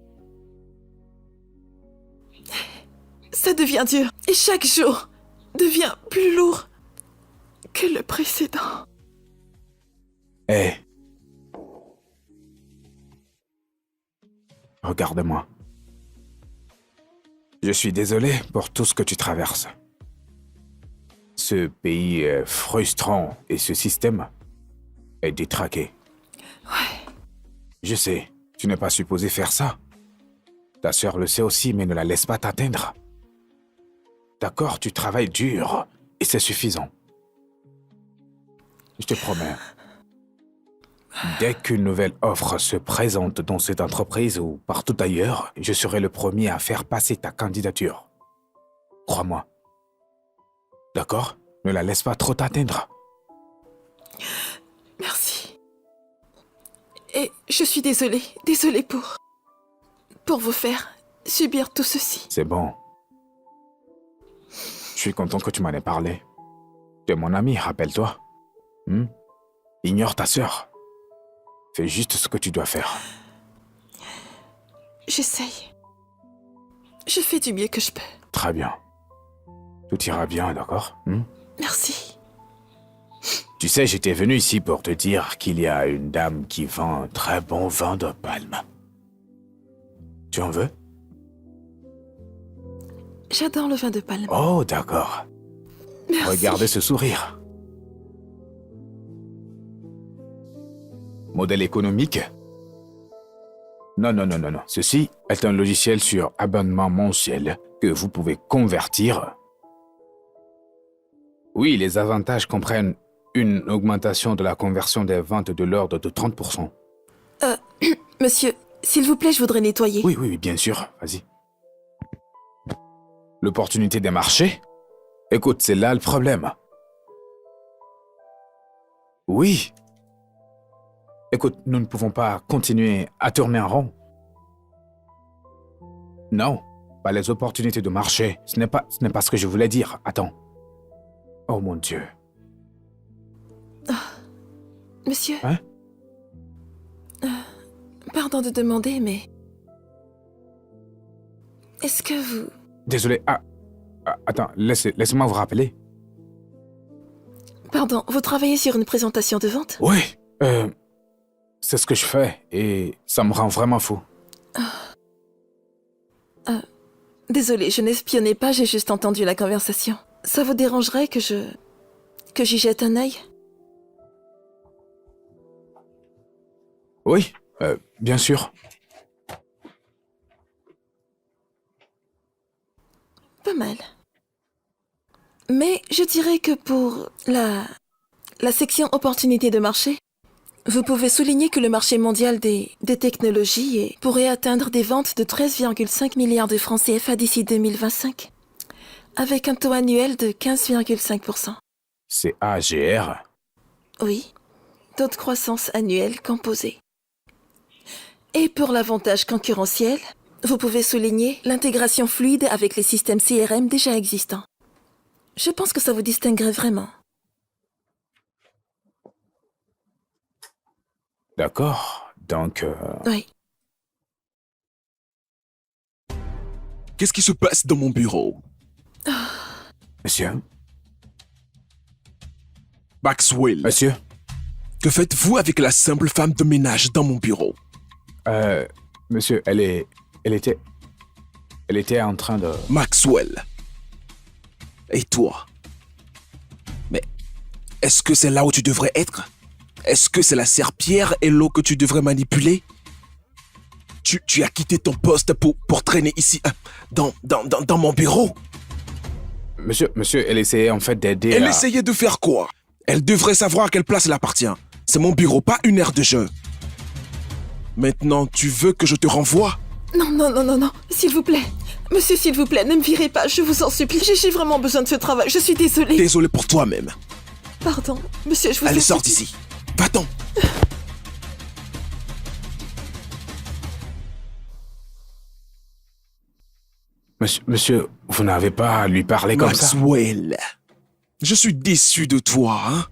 Ça devient dur et chaque jour devient plus lourd que le précédent. Hé. Regarde-moi. Je suis désolé pour tout ce que tu traverses. Ce pays est frustrant et ce système est détraqué. Ouais. Je sais, tu n'es pas supposé faire ça. Ta sœur le sait aussi, mais ne la laisse pas t'atteindre. D'accord, tu travailles dur et c'est suffisant. Je te promets. Dès qu'une nouvelle offre se présente dans cette entreprise ou partout ailleurs, je serai le premier à faire passer ta candidature. Crois-moi. D'accord? Ne la laisse pas trop t'atteindre. Merci. Et je suis désolée pour vous faire subir tout ceci. C'est bon. Je suis content que tu m'en aies parlé. Tu es mon ami, rappelle-toi. Ignore ta sœur. Fais juste ce que tu dois faire. J'essaye. Je fais du mieux que je peux. Très bien. Tout ira bien, d'accord? Merci. Tu sais, j'étais venu ici pour te dire qu'il y a une dame qui vend un très bon vin de palme. Tu en veux? J'adore le vin de palme. Oh, d'accord. Merci. Regardez ce sourire. Modèle économique? Non. Ceci est un logiciel sur abonnement mensuel que vous pouvez convertir. Oui, les avantages comprennent une augmentation de la conversion des ventes de l'ordre de 30%. Monsieur, s'il vous plaît, je voudrais nettoyer. Oui, bien sûr. Vas-y. L'opportunité des marchés? Écoute, c'est là le problème. Oui. Écoute, nous ne pouvons pas continuer à tourner en rond. Non, pas les opportunités de marché. Ce n'est pas ce que je voulais dire. Attends. Oh mon Dieu. Monsieur? Hein? Pardon de demander, mais... Est-ce que vous... Désolé. Attends, laissez-moi vous rappeler. Pardon, vous travaillez sur une présentation de vente? Oui, c'est ce que je fais et ça me rend vraiment fou. Désolée, je n'espionnais pas, j'ai juste entendu la conversation. Ça vous dérangerait que j'y jette un œil? Oui, bien sûr. Pas mal. Mais je dirais que pour la section opportunités de marché, vous pouvez souligner que le marché mondial des technologies pourrait atteindre des ventes de 13,5 milliards de francs CFA d'ici 2025, avec un taux annuel de 15,5%. C'est AGR. Oui, taux de croissance annuel composé. Et pour l'avantage concurrentiel, vous pouvez souligner l'intégration fluide avec les systèmes CRM déjà existants. Je pense que ça vous distinguerait vraiment. D'accord, donc... Oui. Qu'est-ce qui se passe dans mon bureau? Monsieur? Maxwell, Monsieur? que faites-vous avec la simple femme de ménage dans mon bureau? Monsieur, elle était en train de... Maxwell. Et toi? Mais est-ce que c'est là où tu devrais être? Est-ce que c'est la serpillière et l'eau que tu devrais manipuler? Tu as quitté ton poste pour traîner ici, dans mon bureau? Monsieur, elle essayait en fait d'aider Elle à... essayait de faire quoi? Elle devrait savoir à quelle place elle appartient. C'est mon bureau, pas une aire de jeu. Maintenant, tu veux que je te renvoie? Non, s'il vous plaît. Monsieur, s'il vous plaît, ne me virez pas, je vous en supplie. J'ai vraiment besoin de ce travail, je suis désolée. Désolé pour toi-même. Pardon, monsieur, je vous en Allez, supplie. sors d'ici. Va-t'en. Monsieur, vous n'avez pas à lui parler comme ça. Maxwell, je suis déçu de toi, hein?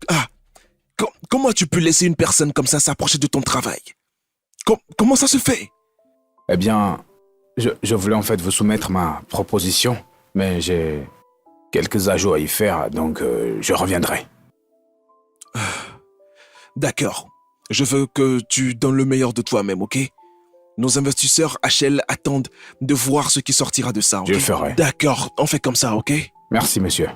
Ah, comment tu peux laisser une personne comme ça s'approcher de ton travail? Comment ça se fait? Eh bien, je voulais en fait vous soumettre ma proposition, mais j'ai quelques ajouts à y faire, donc je reviendrai. D'accord. Je veux que tu donnes le meilleur de toi-même, ok? Nos investisseurs HL attendent de voir ce qui sortira de ça, ok? Je le ferai. D'accord, on fait comme ça, ok? Merci, monsieur.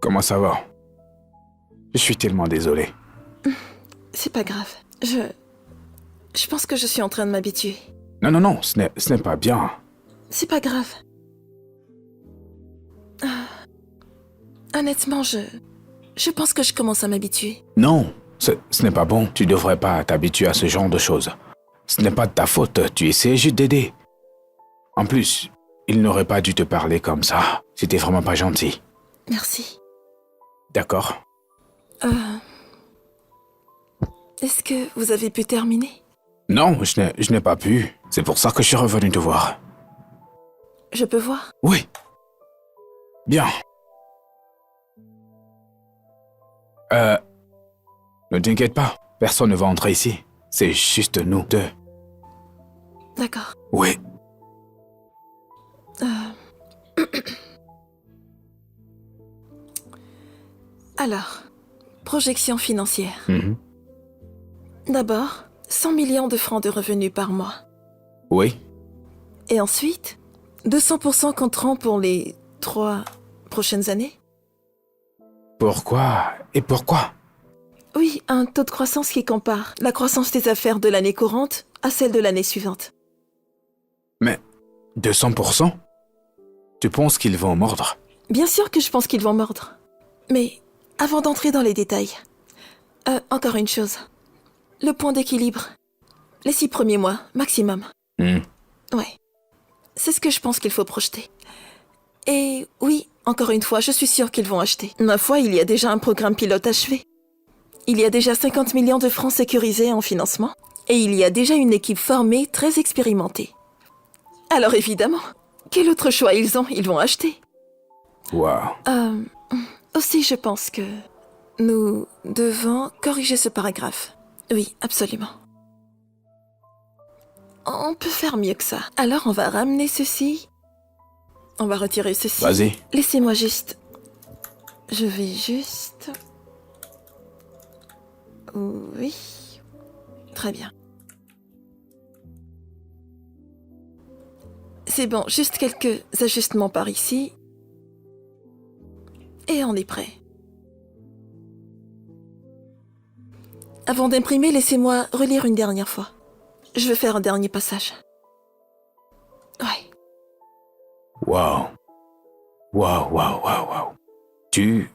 Comment ça va? Je suis tellement désolé. C'est pas grave. Je pense que je suis en train de m'habituer. Non, ce n'est pas bien. C'est pas grave. Ah. Honnêtement, je pense que je commence à m'habituer. Non, ce n'est pas bon. Tu devrais pas t'habituer à ce genre de choses. Ce n'est pas de ta faute. Tu essaies juste d'aider. En plus, il n'aurait pas dû te parler comme ça. C'était vraiment pas gentil. Merci. D'accord. Est-ce que vous avez pu terminer? Non, je n'ai pas pu. C'est pour ça que je suis revenu te voir. Je peux voir? Oui. Bien. Ne t'inquiète pas. Personne ne va entrer ici. C'est juste nous deux. D'accord. Oui. Alors, projection financière. Mhm. D'abord, 100 millions de francs de revenus par mois. Oui. Et ensuite, 200% compteront pour les 3 prochaines années. Pourquoi? Et pourquoi? Oui, un taux de croissance qui compare la croissance des affaires de l'année courante à celle de l'année suivante. Mais 200%? Tu penses qu'ils vont mordre? Bien sûr que je pense qu'ils vont mordre. Mais avant d'entrer dans les détails, encore une chose. Le point d'équilibre. Les 6 premiers mois, maximum. Ouais. C'est ce que je pense qu'il faut projeter. Et oui, encore une fois, je suis sûre qu'ils vont acheter. Ma foi, il y a déjà un programme pilote achevé. Il y a déjà 50 millions de francs sécurisés en financement. Et il y a déjà une équipe formée, très expérimentée. Alors évidemment, quel autre choix ils ont? Ils vont acheter. Waouh. Aussi, je pense que nous devons corriger ce paragraphe. Oui, absolument. On peut faire mieux que ça. Alors, on va ramener ceci. On va retirer ceci. Vas-y. Laissez-moi juste... Je vais juste... Oui. Très bien. C'est bon, juste quelques ajustements par ici. Et on est prêt. Avant d'imprimer, laissez-moi relire une dernière fois. Je veux faire un dernier passage. Ouais. Waouh. Waouh. Tu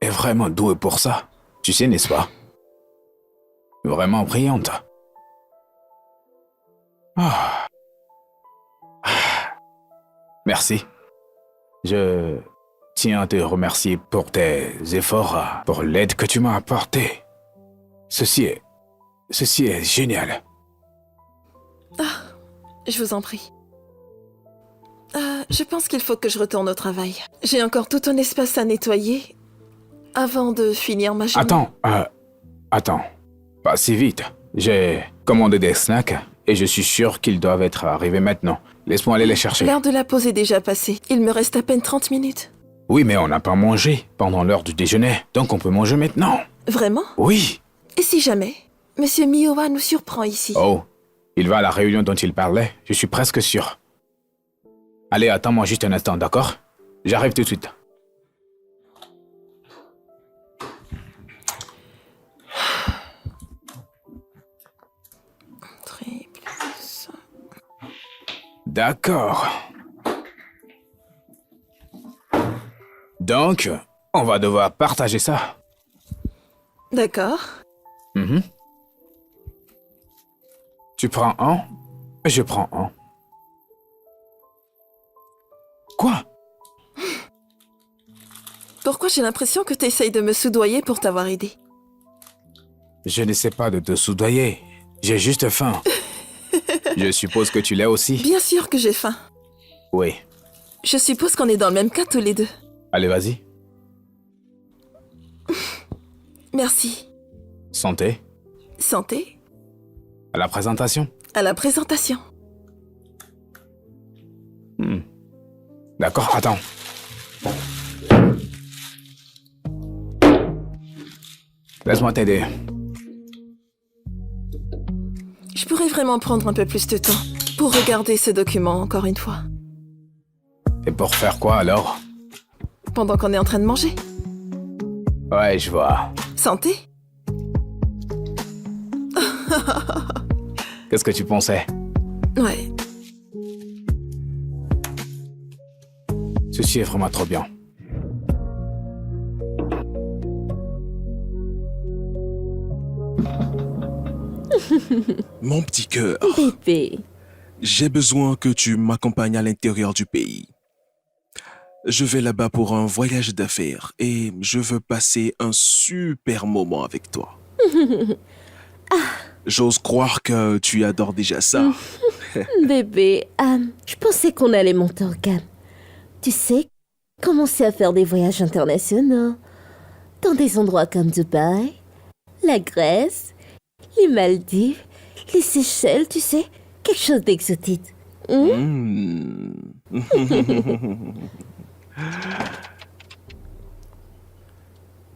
es vraiment doué pour ça. Tu sais, n'est-ce pas? Vraiment brillante. Ah. Merci. Je tiens à te remercier pour tes efforts, pour l'aide que tu m'as apportée. Ceci est génial. Je vous en prie. Je pense qu'il faut que je retourne au travail. J'ai encore tout un espace à nettoyer avant de finir ma journée. Attends. Pas si vite. J'ai commandé des snacks et je suis sûr qu'ils doivent être arrivés maintenant. Laisse-moi aller les chercher. L'heure de la pause est déjà passée. Il me reste à peine 30 minutes. Oui, mais on n'a pas mangé pendant l'heure du déjeuner, donc on peut manger maintenant. Vraiment? Oui. Et si jamais Monsieur Miyawa nous surprend ici? Oh, il va à la réunion dont il parlait, je suis presque sûr. Allez, attends-moi juste un instant, d'accord? J'arrive tout de suite. Plus... D'accord. Donc, on va devoir partager ça. D'accord. Tu prends un, je prends un. Quoi? Pourquoi j'ai l'impression que tu essayes de me soudoyer pour t'avoir aidé? Je n'essaie pas de te soudoyer. J'ai juste faim. Je suppose que tu l'as aussi. Bien sûr que j'ai faim. Oui. Je suppose qu'on est dans le même cas tous les deux. Allez, vas-y. Merci. Santé. Santé. À la présentation. À la présentation. D'accord, attends. Laisse-moi t'aider. Je pourrais vraiment prendre un peu plus de temps pour regarder ce document encore une fois. Et pour faire quoi alors? Pendant qu'on est en train de manger. Ouais, je vois. Santé. Qu'est-ce que tu pensais? Ouais. Ceci est vraiment trop bien. Mon petit cœur, Bébé. j'ai besoin que tu m'accompagnes à l'intérieur du pays. Je vais là-bas pour un voyage d'affaires et je veux passer un super moment avec toi. J'ose croire que tu adores déjà ça. Bébé, je pensais qu'on allait monter en gamme. Tu sais, commencer à faire des voyages internationaux. Dans des endroits comme Dubaï, la Grèce, les Maldives, les Seychelles, tu sais, quelque chose d'exotique.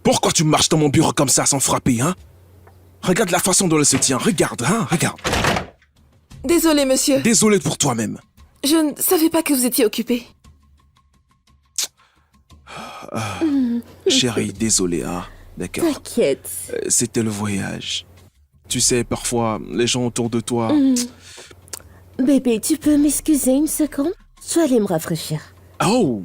Pourquoi tu marches dans mon bureau comme ça sans frapper, hein? Regarde la façon dont elle se tient, regarde, hein, regarde. Désolé, monsieur. Désolé pour toi-même. Je ne savais pas que vous étiez occupé. Chérie, désolé, hein. D'accord. T'inquiète. C'était le voyage. Tu sais, parfois, les gens autour de toi... Bébé, tu peux m'excuser une seconde? Je dois aller me rafraîchir. Oh!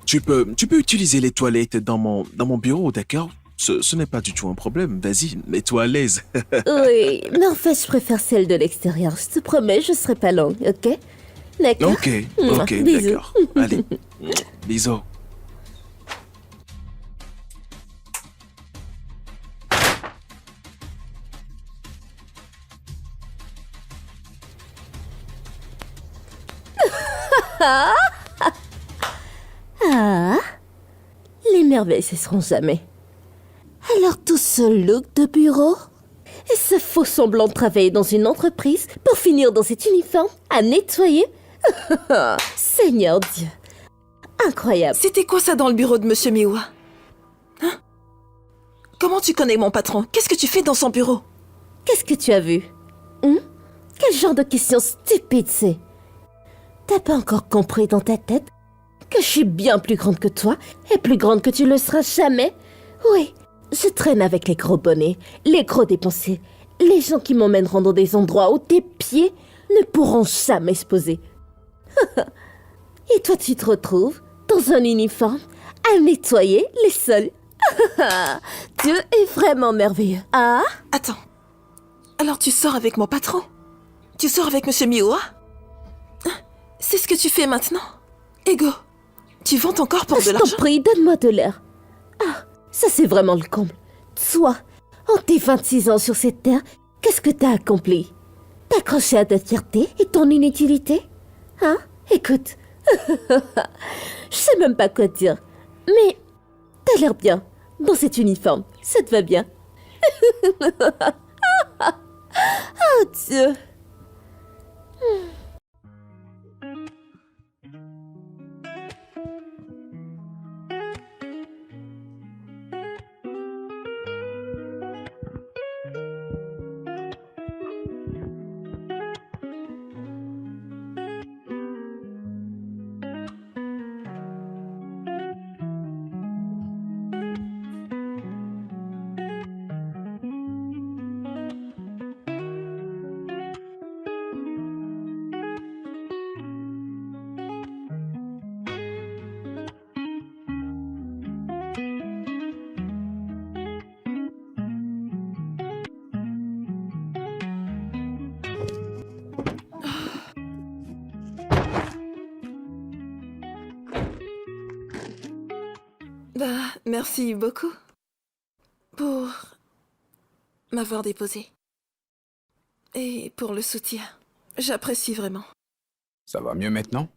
Tu peux utiliser les toilettes dans mon bureau, d'accord? Ce n'est pas du tout un problème. Vas-y, mets-toi à l'aise. Oui, mais en fait, je préfère celle de l'extérieur. Je te promets, je serai pas longue, ok? D'accord? Ok, Bisous. d'accord. Allez, bisous. Les merveilles cesseront jamais. Alors tout ce look de bureau et ce faux semblant de travailler dans une entreprise pour finir dans cet uniforme à nettoyer. Seigneur Dieu. Incroyable. C'était quoi ça dans le bureau de monsieur Miwa? Hein? Comment tu connais mon patron? Qu'est-ce que tu fais dans son bureau? Qu'est-ce que tu as vu? Quel genre de question stupide c'est? T'as pas encore compris dans ta tête que je suis bien plus grande que toi et plus grande que tu le seras jamais? Oui, je traîne avec les gros bonnets, les gros dépensiers, les gens qui m'emmèneront dans des endroits où tes pieds ne pourront jamais se poser. Et toi, tu te retrouves dans un uniforme à nettoyer les sols. Dieu est vraiment merveilleux. Ah? Attends. Alors tu sors avec mon patron? Tu sors avec monsieur Miwa? C'est ce que tu fais maintenant? Ego, tu vends ton corps pour de Je t'en l'argent? prie, donne-moi de l'air. Ah, ça c'est vraiment le comble. Toi, en tes 26 ans sur cette terre, qu'est-ce que t'as accompli? T'accrocher à ta fierté et ton inutilité? Hein? Écoute, je sais même pas quoi dire, mais t'as l'air bien dans cet uniforme. Ça te va bien. Oh Dieu. Merci beaucoup pour m'avoir déposé. Et pour le soutien. J'apprécie vraiment. Ça va mieux maintenant?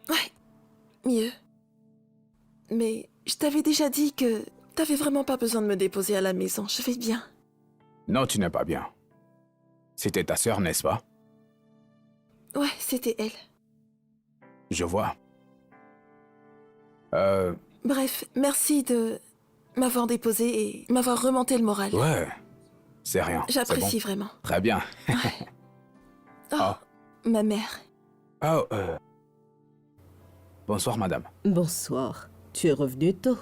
Ouais, mieux. Mais je t'avais déjà dit que t'avais vraiment pas besoin de me déposer à la maison. Je vais bien. Non, tu n'es pas bien. C'était ta sœur, n'est-ce pas? Ouais, c'était elle. Je vois. Bref, merci de m'avoir déposé et m'avoir remonté le moral. Ouais, c'est rien. J'apprécie c'est bon. vraiment. Très bien. Oh, ma mère. Oh, bonsoir, madame. Bonsoir. Tu es revenu tôt.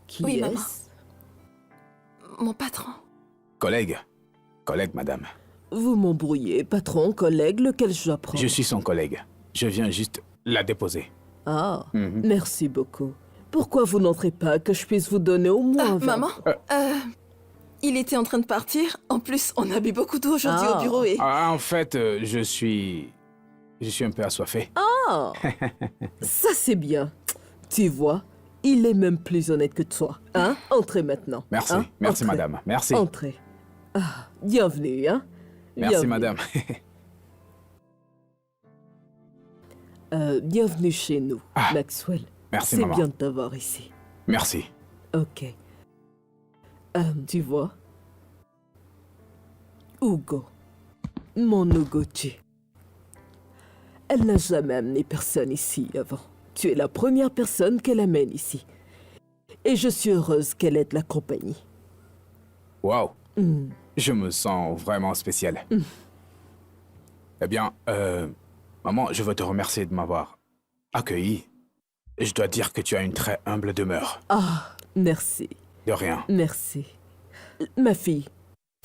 Qui Oui, est-ce? maman. Mon patron. Collègue. Collègue, madame. Vous m'embrouillez, patron, collègue, lequel je dois prendre? Je suis son collègue. Je viens juste la déposer. Ah, Mhm. merci beaucoup. Pourquoi vous n'entrez pas, que je puisse vous donner au moins un verre? Maman, il était en train de partir. En plus, on a bu beaucoup d'eau aujourd'hui Ah. au bureau et... Ah, en fait, je suis un peu assoiffé. Ah, ça c'est bien. Tu vois, il est même plus honnête que toi. Hein? Entrez maintenant. Merci, Hein? merci, Entrez. madame. Merci. Entrez. Ah, bienvenue, hein? Merci, Bienvenue. madame. Bienvenue chez nous, Ah, Maxwell. merci, C'est maman. bien de t'avoir ici. Merci. Ok. Tu vois? Hugo. Mon Ugochi. Elle n'a jamais amené personne ici avant. Tu es la première personne qu'elle amène ici. Et je suis heureuse qu'elle ait de la compagnie. Waouh. Hmm. Je me sens vraiment spécial. Eh bien, maman, je veux te remercier de m'avoir accueilli. Et je dois dire que tu as une très humble demeure. Ah, merci. De rien. Merci. Ma fille,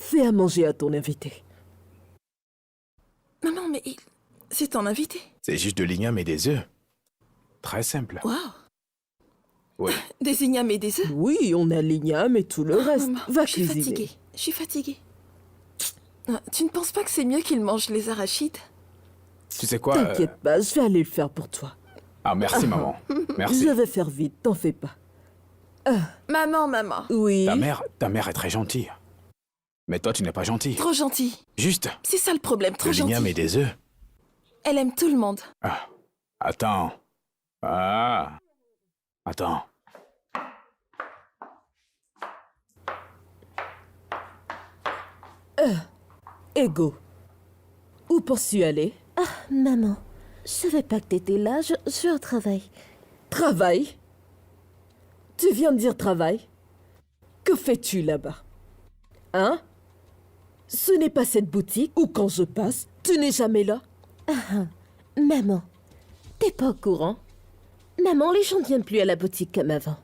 fais à manger à ton invité. Maman, mais c'est ton invité. C'est juste de l'igname et des œufs. Très simple. Waouh. Oui. Des ignames et des œufs. Oui, on a l'igname et tout le reste. Maman, Va je suis cuisiner. fatiguée. Je suis fatiguée. Ah, tu ne penses pas que c'est mieux qu'il mange les arachides? Tu sais quoi T'inquiète pas, je vais aller le faire pour toi. Ah, merci, maman. Merci. Je vais faire vite, t'en fais pas. Maman. Oui. Ta mère est très gentille. Mais toi, tu n'es pas gentil. Trop gentil. Juste C'est ça le problème, trop de l'igname et gentil. des œufs. Elle aime tout le monde. Ah, attends. Ah. Attends. Ego. Où penses-tu aller? Maman, je savais pas que t'étais là, je vais au travail. Travail? Tu viens de dire travail? Que fais-tu là-bas? Hein? Ce n'est pas cette boutique où quand je passe, tu n'es jamais là? Maman, t'es pas au courant? Maman, les gens ne viennent plus à la boutique comme avant.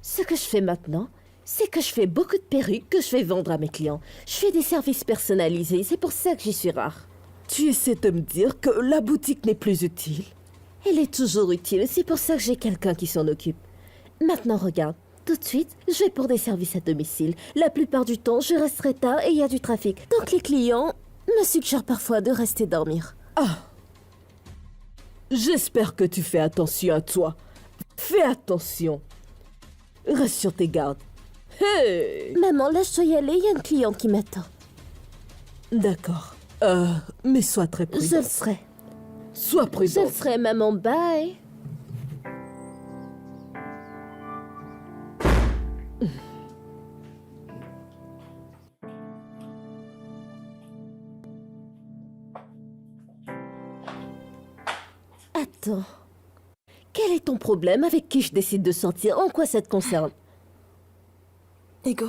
Ce que je fais maintenant, c'est que je fais beaucoup de perruques que je vais vendre à mes clients. Je fais des services personnalisés, c'est pour ça que j'y suis rare. Tu essaies de me dire que la boutique n'est plus utile? Elle est toujours utile, c'est pour ça que j'ai quelqu'un qui s'en occupe. Maintenant, regarde, tout de suite, je vais pour des services à domicile. La plupart du temps, je resterai tard et il y a du trafic. Donc les clients me suggèrent parfois de rester dormir. J'espère que tu fais attention à toi. Fais attention. Reste sur tes gardes. Hey! Maman, là, je dois y aller, il y a une cliente qui m'attend. D'accord. Mais sois très Je prudent. le ferai. Sois Je prudent. le ferai, maman, bye. Attends. Quel est ton problème avec qui je décide de sortir? En quoi ça te concerne? Ego,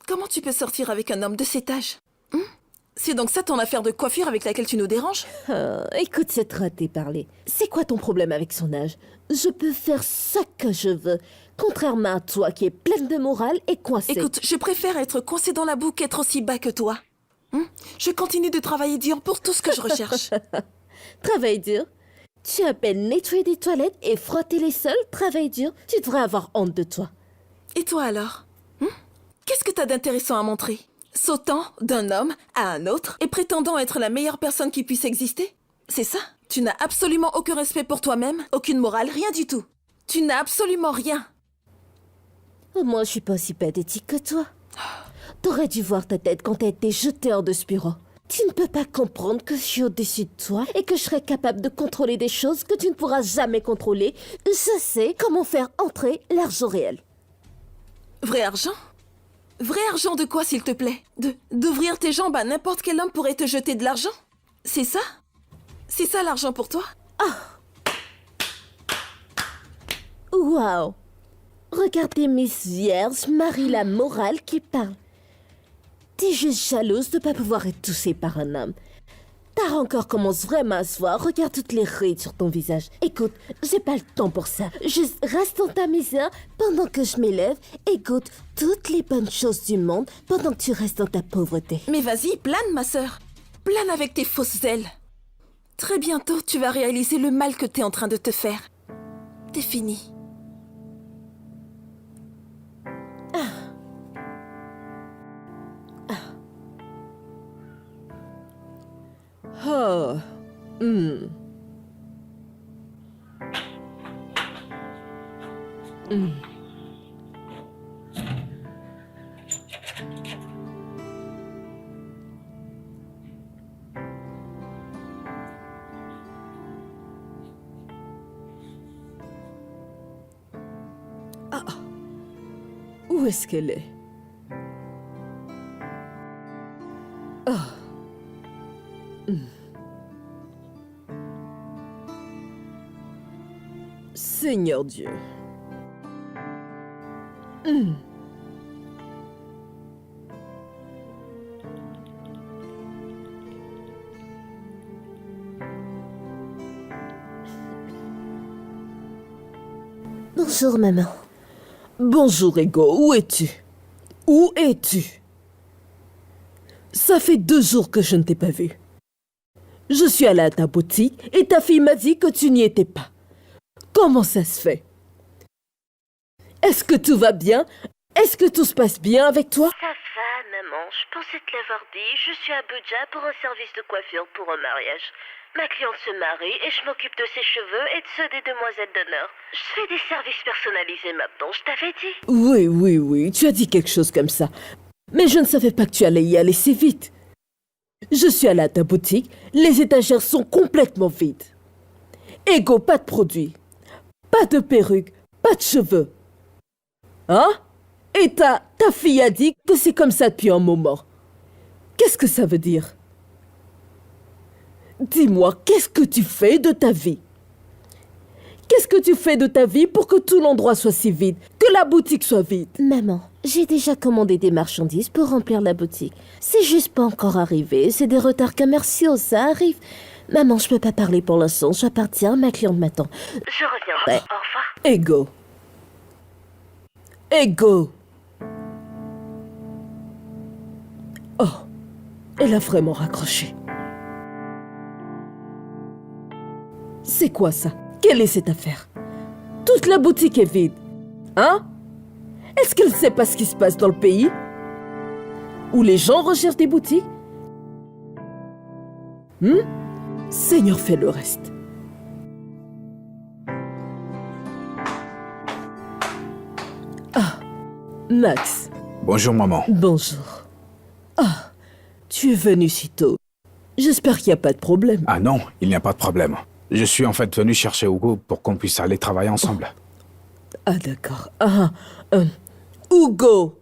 comment tu peux sortir avec un homme de cet âge? C'est donc ça ton affaire de coiffure avec laquelle tu nous déranges? Écoute cette ratée parler. C'est quoi ton problème avec son âge? Je peux faire ce que je veux, contrairement à toi qui est pleine de morale et coincée. Écoute, je préfère être coincée dans la boue qu'être aussi bas que toi. Je continue de travailler dur pour tout ce que je recherche. Travail dur. Tu appelles nettoyer des toilettes et frotter les sols, travail dur. Tu devrais avoir honte de toi. Et toi alors? Qu'est-ce que t'as d'intéressant à montrer? Sautant d'un homme à un autre et prétendant être la meilleure personne qui puisse exister? C'est ça? Tu n'as absolument aucun respect pour toi-même, aucune morale, rien du tout. Tu n'as absolument rien. Au moins, je suis pas aussi pathétique que toi. T'aurais dû voir ta tête quand t'as été jeté hors de ce bureau. Tu ne peux pas comprendre que je suis au-dessus de toi et que je serai capable de contrôler des choses que tu ne pourras jamais contrôler. Je sais comment faire entrer l'argent réel. Vrai argent? Vrai argent de quoi, s'il te plaît? D'ouvrir tes jambes à n'importe quel homme pourrait te jeter de l'argent? C'est ça? C'est ça l'argent pour toi? Waouh! Regardez Miss Vierge, Marie la morale qui parle. T'es juste jalouse de ne pas pouvoir être touchée par un homme. Ta rancœur commence vraiment à se voir. Regarde toutes les rides sur ton visage. Écoute, j'ai pas le temps pour ça. Juste reste dans ta misère pendant que je m'élève et goûte toutes les bonnes choses du monde pendant que tu restes dans ta pauvreté. Mais vas-y, plane, ma sœur. Plane avec tes fausses ailes. Très bientôt, tu vas réaliser le mal que t'es en train de te faire. T'es fini. Oh. Où est-ce qu'elle est? Seigneur Dieu. Bonjour, maman. Bonjour, Ego. Où es-tu? Où es-tu? Ça fait 2 jours que je ne t'ai pas vu. Je suis allée à ta boutique et ta fille m'a dit que tu n'y étais pas. Comment ça se fait? Est-ce que tout va bien? Est-ce que tout se passe bien avec toi? Ça va, maman. Je pensais te l'avoir dit. Je suis à Abuja pour un service de coiffure pour un mariage. Ma cliente se marie et je m'occupe de ses cheveux et de ceux des demoiselles d'honneur. Je fais des services personnalisés maintenant, je t'avais dit. Oui, tu as dit quelque chose comme ça. Mais je ne savais pas que tu allais y aller si vite. Je suis allée à ta boutique, les étagères sont complètement vides. Ego, pas de produits, pas de perruque, pas de cheveux. Hein? Et ta fille a dit que c'est comme ça depuis un moment. Qu'est-ce que ça veut dire? Dis-moi, qu'est-ce que tu fais de ta vie? Qu'est-ce que tu fais de ta vie pour que tout l'endroit soit si vide, que la boutique soit vide? Maman, j'ai déjà commandé des marchandises pour remplir la boutique. C'est juste pas encore arrivé, c'est des retards commerciaux, ça arrive. Maman, je peux pas parler pour l'instant, je dois partir, ma cliente m'attend. Je reviendrai, au revoir. Ego. Ego. Oh, elle a vraiment raccroché. C'est quoi ça? Quelle est cette affaire? Toute la boutique est vide. Hein? Est-ce qu'elle ne sait pas ce qui se passe dans le pays? Où les gens recherchent des boutiques? Seigneur, fais le reste. Ah, Max. Bonjour, maman. Bonjour. Ah, tu es venu si tôt. J'espère qu'il n'y a pas de problème. Ah non, il n'y a pas de problème. Je suis en fait venu chercher Hugo pour qu'on puisse aller travailler ensemble. Ah, d'accord. Hugo!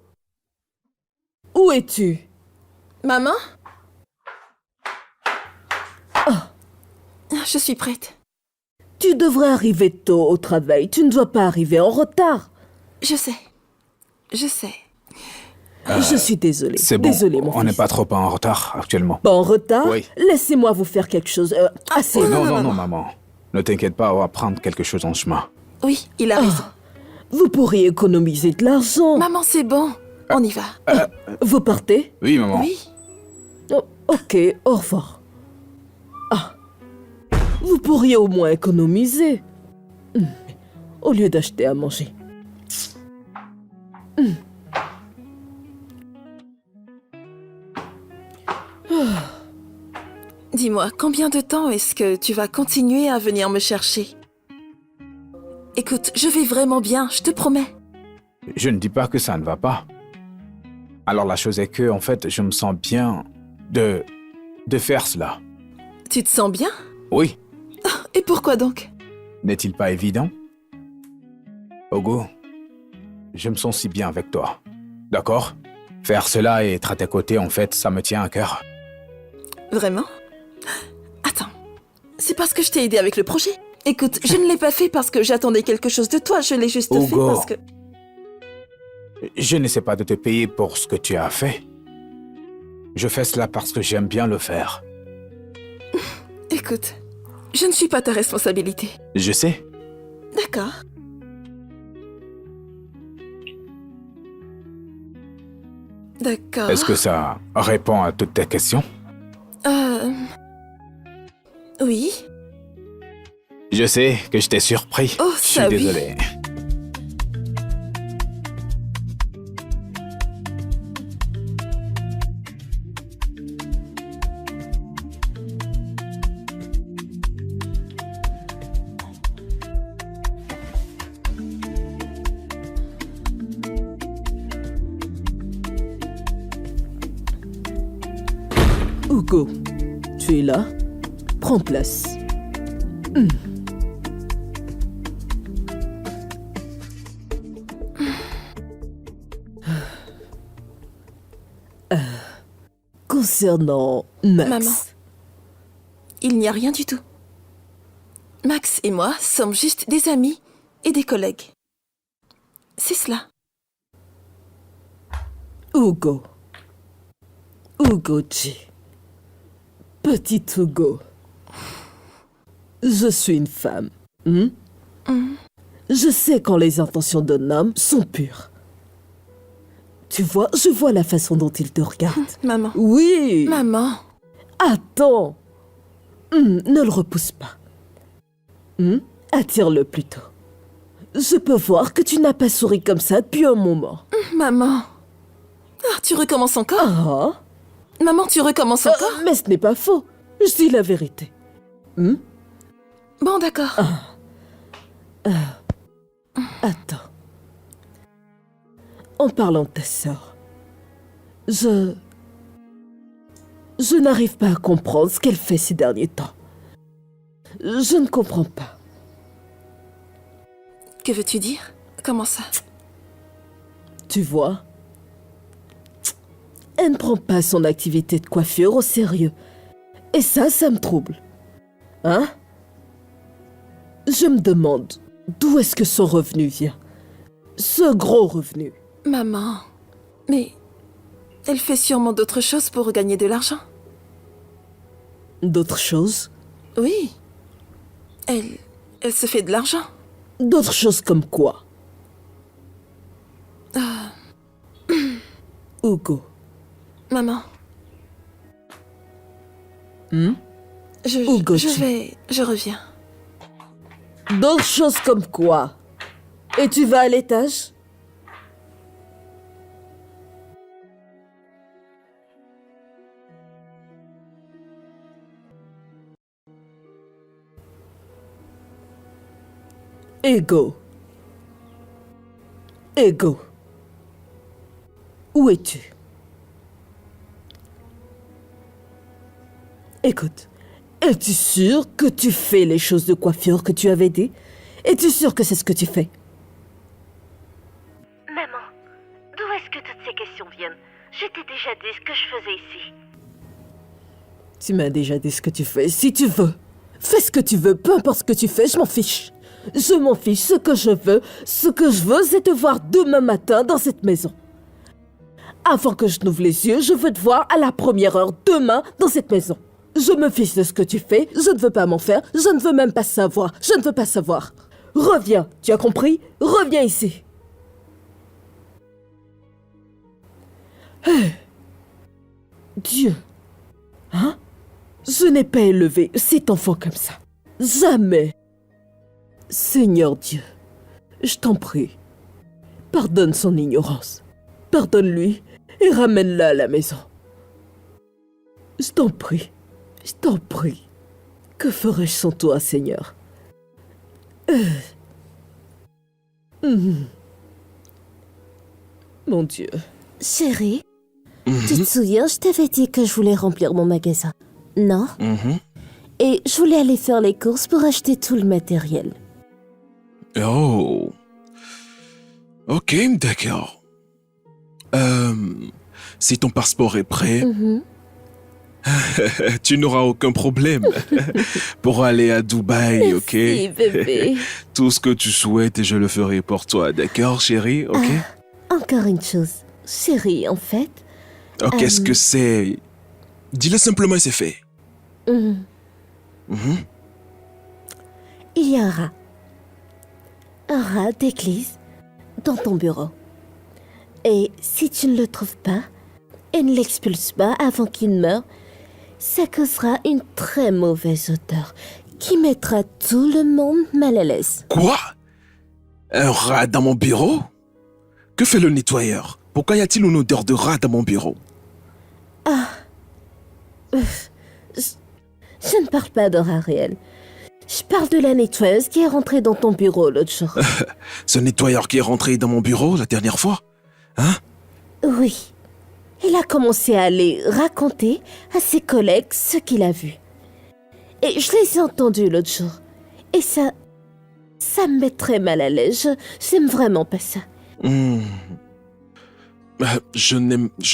Où es-tu? Maman? Je suis prête. Tu devrais arriver tôt au travail. Tu ne dois pas arriver en retard. Je sais. Je sais. Je suis désolée. C'est bon, Désolée, mon on fils. n'est pas trop en retard actuellement. Pas en retard? Oui. Laissez-moi vous faire quelque chose. Assez. Oh, non, maman. Ne t'inquiète pas, on va prendre quelque chose en chemin. Oui, il a raison. Vous pourriez économiser de l'argent. Maman, c'est bon. On y va. Vous partez? Oui, maman. Oui. Oh, ok, au revoir. Ah, vous pourriez au moins économiser. Au lieu d'acheter à manger. Dis-moi, combien de temps est-ce que tu vas continuer à venir me chercher? Écoute, je vais vraiment bien, je te promets. Je ne dis pas que ça ne va pas. Alors la chose est que, en fait, je me sens bien de faire cela. Tu te sens bien? Oui, Et pourquoi donc? n'est-il pas évident? Hugo, je me sens si bien avec toi. D'accord? Faire cela et être à tes côtés, en fait, ça me tient à cœur. Vraiment? Attends, c'est parce que je t'ai aidé avec le projet. Écoute, je ne l'ai pas fait parce que j'attendais quelque chose de toi, je l'ai juste fait Hugo. parce que... Je n'essaie pas de te payer pour ce que tu as fait. Je fais cela parce que j'aime bien le faire. Écoute, je ne suis pas ta responsabilité. Je sais. D'accord. D'accord. Est-ce que ça répond à toutes tes questions? Oui. Je sais que je t'ai surpris. Oh, je suis ça oui. désolé. Hugo, tu es là? Prends place. Concernant Max. Maman. Il n'y a rien du tout. Max et moi sommes juste des amis et des collègues. C'est cela. Hugo. Hugo G. Petit Hugo. Je suis une femme. Je sais quand les intentions d'un homme sont pures. Tu vois, je vois la façon dont il te regarde. Maman. Oui. Maman. Attends. Ne le repousse pas. Attire-le plutôt. Je peux voir que tu n'as pas souri comme ça depuis un moment. Maman. Ah, tu recommences encore? Ah, Maman, tu recommences encore? mais ce n'est pas faux. Je dis la vérité. Bon, d'accord. Attends. En parlant de ta sœur, je n'arrive pas à comprendre ce qu'elle fait ces derniers temps. Je ne comprends pas. Que veux-tu dire? Comment ça? Tu vois, elle ne prend pas son activité de coiffure au sérieux. Et ça me trouble. Hein? Je me demande d'où est-ce que son revenu vient. Ce gros revenu. Maman. Mais elle fait sûrement d'autres choses pour gagner de l'argent. D'autres choses? Oui. Elle se fait de l'argent. D'autres choses comme quoi? Hugo. Maman. Hugo, Je reviens. D'autres choses comme quoi? Et tu vas à l'étage? Ego. Ego. Où es-tu? Écoute, es-tu sûr que tu fais les choses de coiffure que tu avais dit? Es-tu sûr que c'est ce que tu fais? Maman, d'où est-ce que toutes ces questions viennent? Je t'ai déjà dit ce que je faisais ici. Tu m'as déjà dit ce que tu fais. Si tu veux, fais ce que tu veux. Peu importe ce que tu fais, je m'en fiche. Je m'en fiche. Ce que je veux, c'est te voir demain matin dans cette maison. Avant que je n'ouvre les yeux, je veux te voir à la première heure demain dans cette maison. Je me fiche de ce que tu fais. Je ne veux pas m'en faire. Je ne veux même pas savoir. Je ne veux pas savoir. Reviens. Tu as compris? Reviens ici. Hey. Dieu. Hein? Je n'ai pas élevé cet enfant comme ça. Jamais. Seigneur Dieu, je t'en prie, pardonne son ignorance. Pardonne-lui et ramène-la à la maison. Je t'en prie, je t'en prie. Que ferais-je sans toi, Seigneur? Mon Dieu. Chérie, tu te souviens, je t'avais dit que je voulais remplir mon magasin, non? Et je voulais aller faire les courses pour acheter tout le matériel. Oh. Ok, d'accord. Si ton passeport est prêt, tu n'auras aucun problème pour aller à Dubaï, ok? Merci, bébé. Tout ce que tu souhaites et je le ferai pour toi, d'accord, chérie, ok? Encore une chose, chérie, en fait... Oh, qu'est-ce que c'est? Dis-le simplement et c'est fait. Il y a un rat d'église dans ton bureau. Et si tu ne le trouves pas et ne l'expulses pas avant qu'il meure, ça causera une très mauvaise odeur qui mettra tout le monde mal à l'aise. Quoi? Un rat dans mon bureau? Que fait le nettoyeur? Pourquoi y a-t-il une odeur de rat dans mon bureau? Je ne parle pas de rat réel. Je parle de la nettoyeuse qui est rentrée dans ton bureau l'autre jour. Ce nettoyeur qui est rentré dans mon bureau la dernière fois? Hein? Oui. Il a commencé à aller raconter à ses collègues ce qu'il a vu. Et je les ai entendus l'autre jour. Et ça me met très mal à l'aise. J'aime vraiment pas ça. Je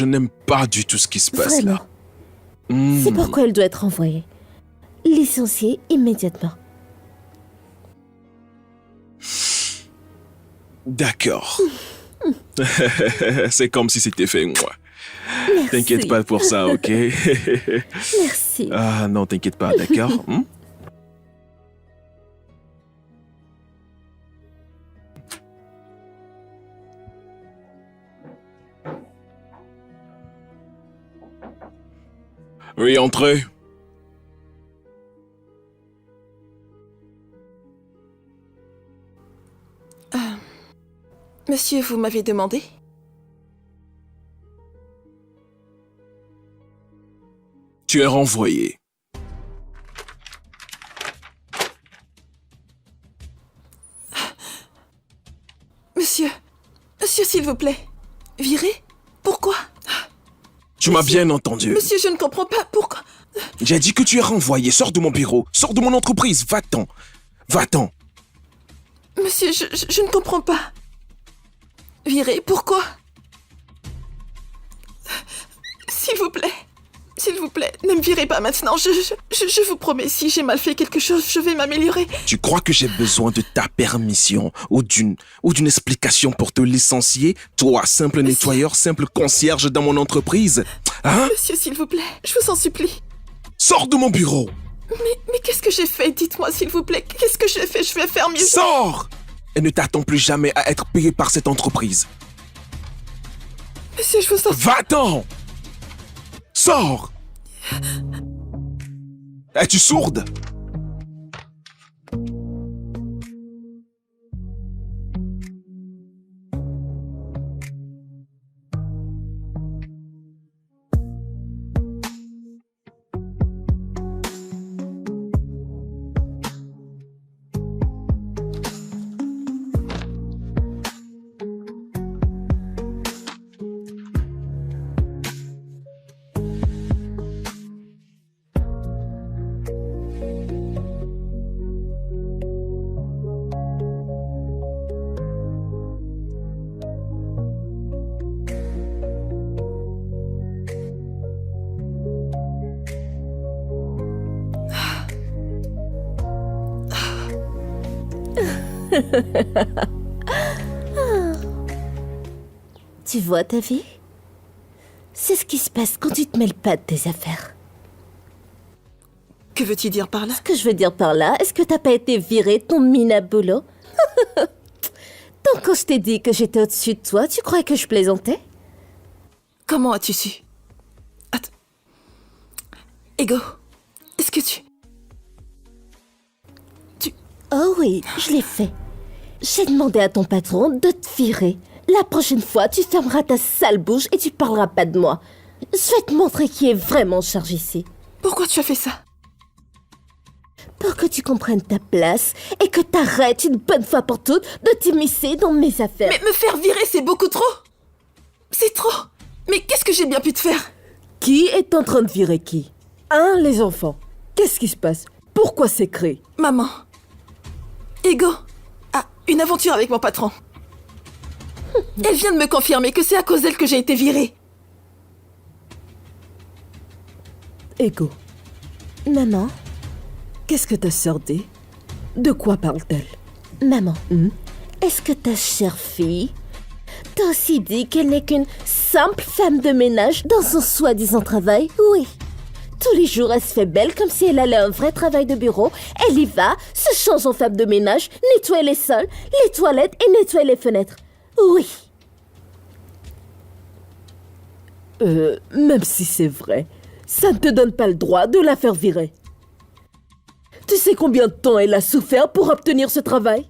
n'aime pas du tout ce qui se passe Vraiment. là. Hmm. C'est pourquoi elle doit être envoyée. Licenciée immédiatement. D'accord. C'est comme si c'était fait, moi. Merci. T'inquiète pas pour ça, ok? Merci. Ah non, t'inquiète pas, d'accord? Oui, entrez. Monsieur, vous m'avez demandé? Tu es renvoyé. Monsieur, s'il vous plaît. Viré? Pourquoi? Tu m'as bien entendu. Monsieur, je ne comprends pas. Pourquoi? J'ai dit que tu es renvoyé. Sors de mon bureau. Sors de mon entreprise. Va-t'en. Va-t'en. Monsieur, je ne comprends pas. Viré? Pourquoi? S'il vous plaît, ne me virez pas maintenant. Je vous promets, si j'ai mal fait quelque chose, je vais m'améliorer. Tu crois que j'ai besoin de ta permission ou d'une explication pour te licencier? Toi, simple nettoyeur, simple concierge dans mon entreprise? Hein? Monsieur, s'il vous plaît, je vous en supplie. Sors de mon bureau! Mais qu'est-ce que j'ai fait? Dites-moi, s'il vous plaît. Qu'est-ce que j'ai fait? Je vais faire mieux. Sors! Et ne t'attends plus jamais à être payé par cette entreprise. Monsieur, je vous en supplie. Va-t'en! Sors! Es-tu sourde? Tu vois ta vie? C'est ce qui se passe quand tu te mêles pas de tes affaires. Que veux-tu dire par là? Ce que je veux dire par là, est-ce que t'as pas été viré ton mina boulot? Donc quand je t'ai dit que j'étais au-dessus de toi, tu croyais que je plaisantais? Comment as-tu su? Attends. Ego, est-ce que tu... Oh oui, je l'ai fait. J'ai demandé à ton patron de te virer. La prochaine fois, tu fermeras ta sale bouche et tu parleras pas de moi. Je vais te montrer qui est vraiment en charge ici. Pourquoi tu as fait ça? Pour que tu comprennes ta place et que t'arrêtes une bonne fois pour toutes de t'immiscer dans mes affaires. Mais me faire virer, c'est beaucoup trop. C'est trop. Mais qu'est-ce que j'ai bien pu te faire? Qui est en train de virer qui? Hein, les enfants? Qu'est-ce qui se passe? Pourquoi c'est créé? Maman. Ego a une aventure avec mon patron. Elle vient de me confirmer que c'est à cause d'elle que j'ai été virée. Ego, Maman, qu'est-ce que ta sœur dit? De quoi parle-t-elle? maman, est-ce que ta chère fille t'a aussi dit qu'elle n'est qu'une simple femme de ménage dans son soi-disant travail? Oui. Tous les jours, elle se fait belle comme si elle allait à un vrai travail de bureau. Elle y va, se change en femme de ménage, nettoie les sols, les toilettes et nettoie les fenêtres. Oui. Même si c'est vrai, ça ne te donne pas le droit de la faire virer. Tu sais combien de temps elle a souffert pour obtenir ce travail?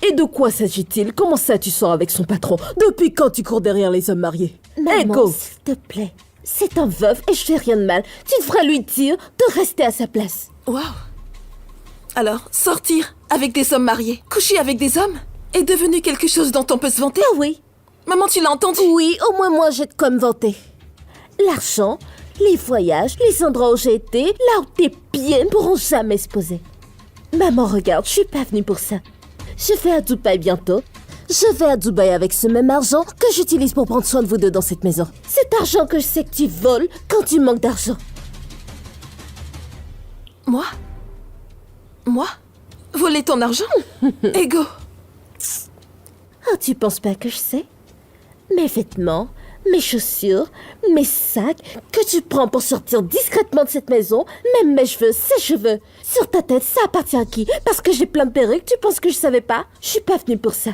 Et de quoi s'agit-il? Comment ça tu sors avec son patron? Depuis quand tu cours derrière les hommes mariés? Maman, Ego! s'il te plaît. C'est un veuf et je fais rien de mal. Tu devrais lui dire de rester à sa place. Waouh. Alors, sortir avec des hommes mariés, coucher avec des hommes, est devenu quelque chose dont on peut se vanter? Ah oui. Maman, tu l'as entendu? Oui, au moins moi j'ai de quoi me vanter. L'argent, les voyages, les endroits où j'ai été, là où tes pieds ne pourront jamais se poser. Maman, regarde, je suis pas venue pour ça. Je vais à Dubaï bientôt. Je vais à Dubaï avec ce même argent que j'utilise pour prendre soin de vous deux dans cette maison. Cet argent que je sais que tu voles quand tu manques d'argent. Moi? Moi? Voler ton argent? Ego. Oh, tu penses pas que je sais? Mes vêtements, mes chaussures, mes sacs que tu prends pour sortir discrètement de cette maison, même mes cheveux, ces cheveux. Sur ta tête, ça appartient à qui? Parce que j'ai plein de perruques, tu penses que je savais pas? Je suis pas venue pour ça.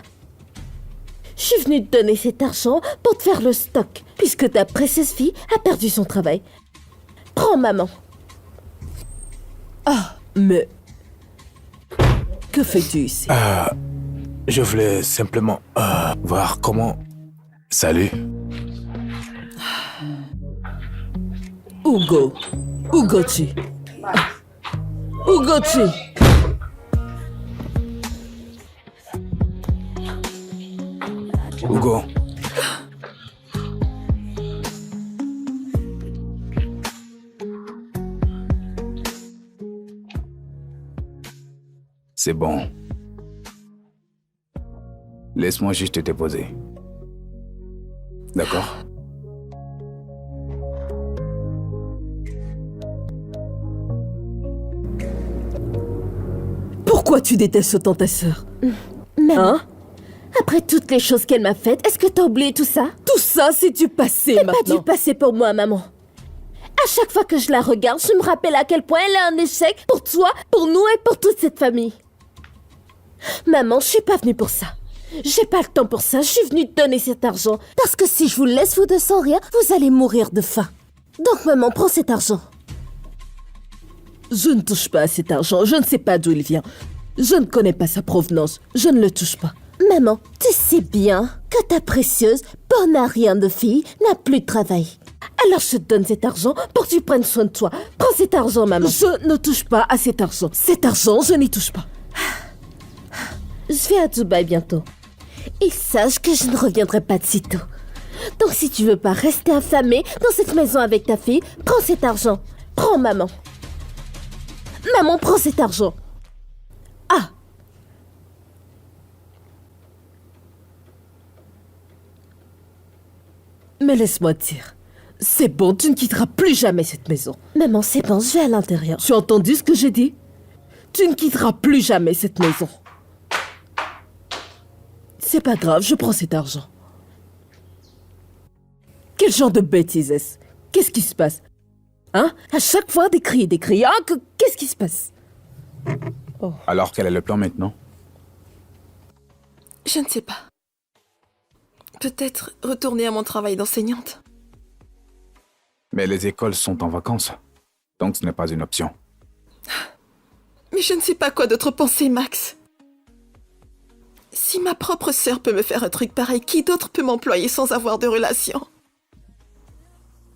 Je suis venue te donner cet argent pour te faire le stock, puisque ta précieuse fille a perdu son travail. Prends, maman. Mais... que fais-tu ici? Je voulais simplement voir comment... Salut. Ugo. Ugochi. Ugochi. Hugo. C'est bon. Laisse-moi juste te déposer. D'accord? Pourquoi tu détestes autant ta sœur? Maman, Hein? après toutes les choses qu'elle m'a faites, est-ce que t'as oublié tout ça? Tout ça, c'est du passé C'est maintenant. pas du passé pour moi, maman. À chaque fois que je la regarde, je me rappelle à quel point elle est un échec pour toi, pour nous et pour toute cette famille. Maman, je suis pas venue pour ça. J'ai pas le temps pour ça, je suis venue te donner cet argent. Parce que si je vous laisse vous deux sans rien, vous allez mourir de faim. Donc maman, prends cet argent. Je ne touche pas à cet argent, je ne sais pas d'où il vient. Je ne connais pas sa provenance, je ne le touche pas. Maman, tu sais bien que ta précieuse, bonne à rien de fille n'a plus de travail. Alors je te donne cet argent pour que tu prennes soin de toi. Prends cet argent, maman. Je ne touche pas à cet argent. Cet argent, je n'y touche pas. Je vais à Dubaï bientôt. Et sache que je ne reviendrai pas de sitôt. Donc si tu veux pas rester affamée dans cette maison avec ta fille, prends cet argent. Prends, maman. Maman, prends cet argent. Ah! Mais laisse-moi te dire. C'est bon, tu ne quitteras plus jamais cette maison. Maman, c'est bon, je vais à l'intérieur. Tu as entendu ce que j'ai dit? Tu ne quitteras plus jamais cette maison. C'est pas grave, je prends cet argent. Quel genre de bêtise est-ce? Qu'est-ce qui se passe? Hein? À chaque fois, des cris. Ah, qu'est-ce qui se passe? Alors, quel est le plan maintenant? Je ne sais pas. Peut-être retourner à mon travail d'enseignante. Mais les écoles sont en vacances, donc ce n'est pas une option. Mais je ne sais pas quoi d'autre penser, Max. Si ma propre sœur peut me faire un truc pareil, qui d'autre peut m'employer sans avoir de relation?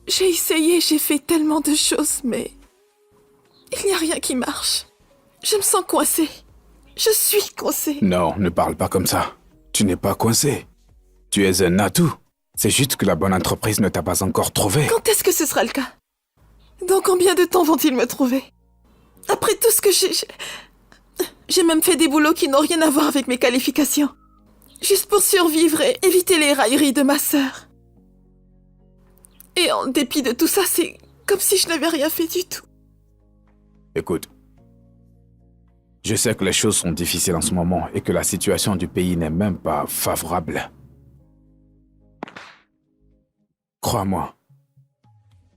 J'ai essayé, j'ai fait tellement de choses, mais Il n'y a rien qui marche. Je me sens coincée. Je suis coincée. Non, ne parle pas comme ça. Tu n'es pas coincé. Tu es un atout. C'est juste que la bonne entreprise ne t'a pas encore trouvé. Quand est-ce que ce sera le cas? Dans combien de temps vont-ils me trouver? Après tout ce que j'ai même fait des boulots qui n'ont rien à voir avec mes qualifications. Juste pour survivre et éviter les railleries de ma sœur. Et en dépit de tout ça, c'est comme si je n'avais rien fait du tout. Écoute, je sais que les choses sont difficiles en ce moment et que la situation du pays n'est même pas favorable. Crois-moi,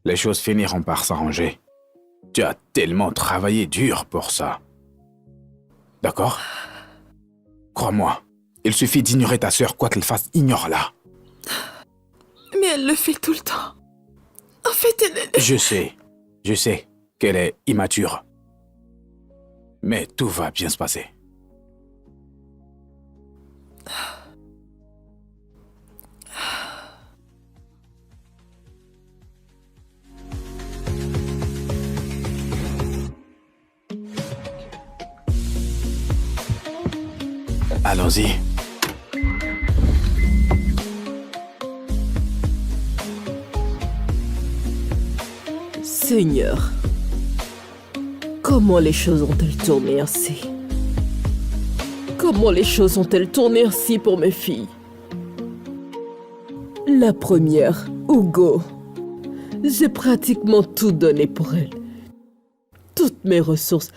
les choses finiront par s'arranger. Tu as tellement travaillé dur pour ça. D'accord? Crois-moi, il suffit d'ignorer ta sœur, quoi qu'elle fasse, ignore-la. Mais elle le fait tout le temps. En fait, elle... Je sais qu'elle est immature. Mais tout va bien se passer. Allons-y. Seigneur, comment les choses ont-elles tourné ainsi? Comment les choses ont-elles tourné ainsi pour mes filles? La première, Hugo. J'ai pratiquement tout donné pour elle. Toutes mes ressources.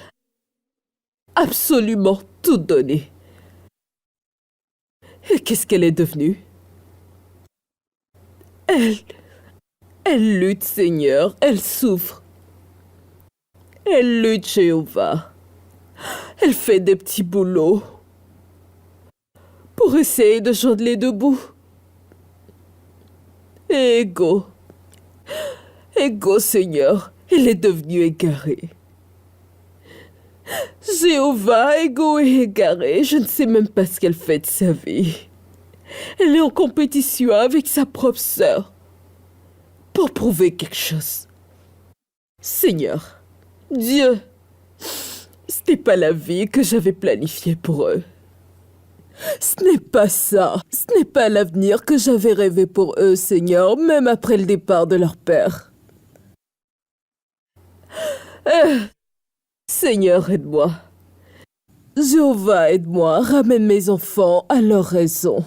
Absolument tout donné. Et qu'est-ce qu'elle est devenue? Elle lutte, Seigneur, elle souffre. Elle lutte, Jéhovah. Elle fait des petits boulots pour essayer de joindre les deux bouts. Et Ego, Seigneur, elle est devenue égarée. Jéhovah, Ego est égarée, je ne sais même pas ce qu'elle fait de sa vie. Elle est en compétition avec sa propre sœur pour prouver quelque chose. Seigneur, Dieu, ce n'est pas la vie que j'avais planifiée pour eux. Ce n'est pas ça. Ce n'est pas l'avenir que j'avais rêvé pour eux, Seigneur, même après le départ de leur père. Seigneur, aide-moi. Jéhovah, aide-moi. Ramène mes enfants à leur raison.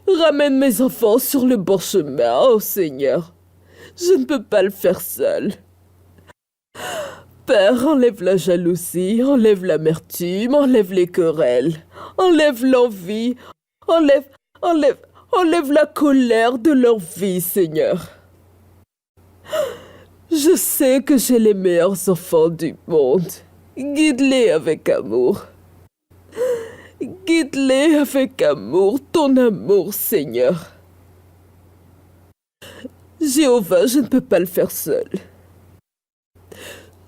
Ramène mes enfants sur le bon chemin, oh Seigneur. Je ne peux pas le faire seul. Père, enlève la jalousie, enlève l'amertume, enlève les querelles, enlève l'envie, enlève la colère de leur vie, Seigneur. Je sais que j'ai les meilleurs enfants du monde. Guide-les avec amour. Guide-les avec amour, ton amour, Seigneur. Jéhovah, je ne peux pas le faire seul.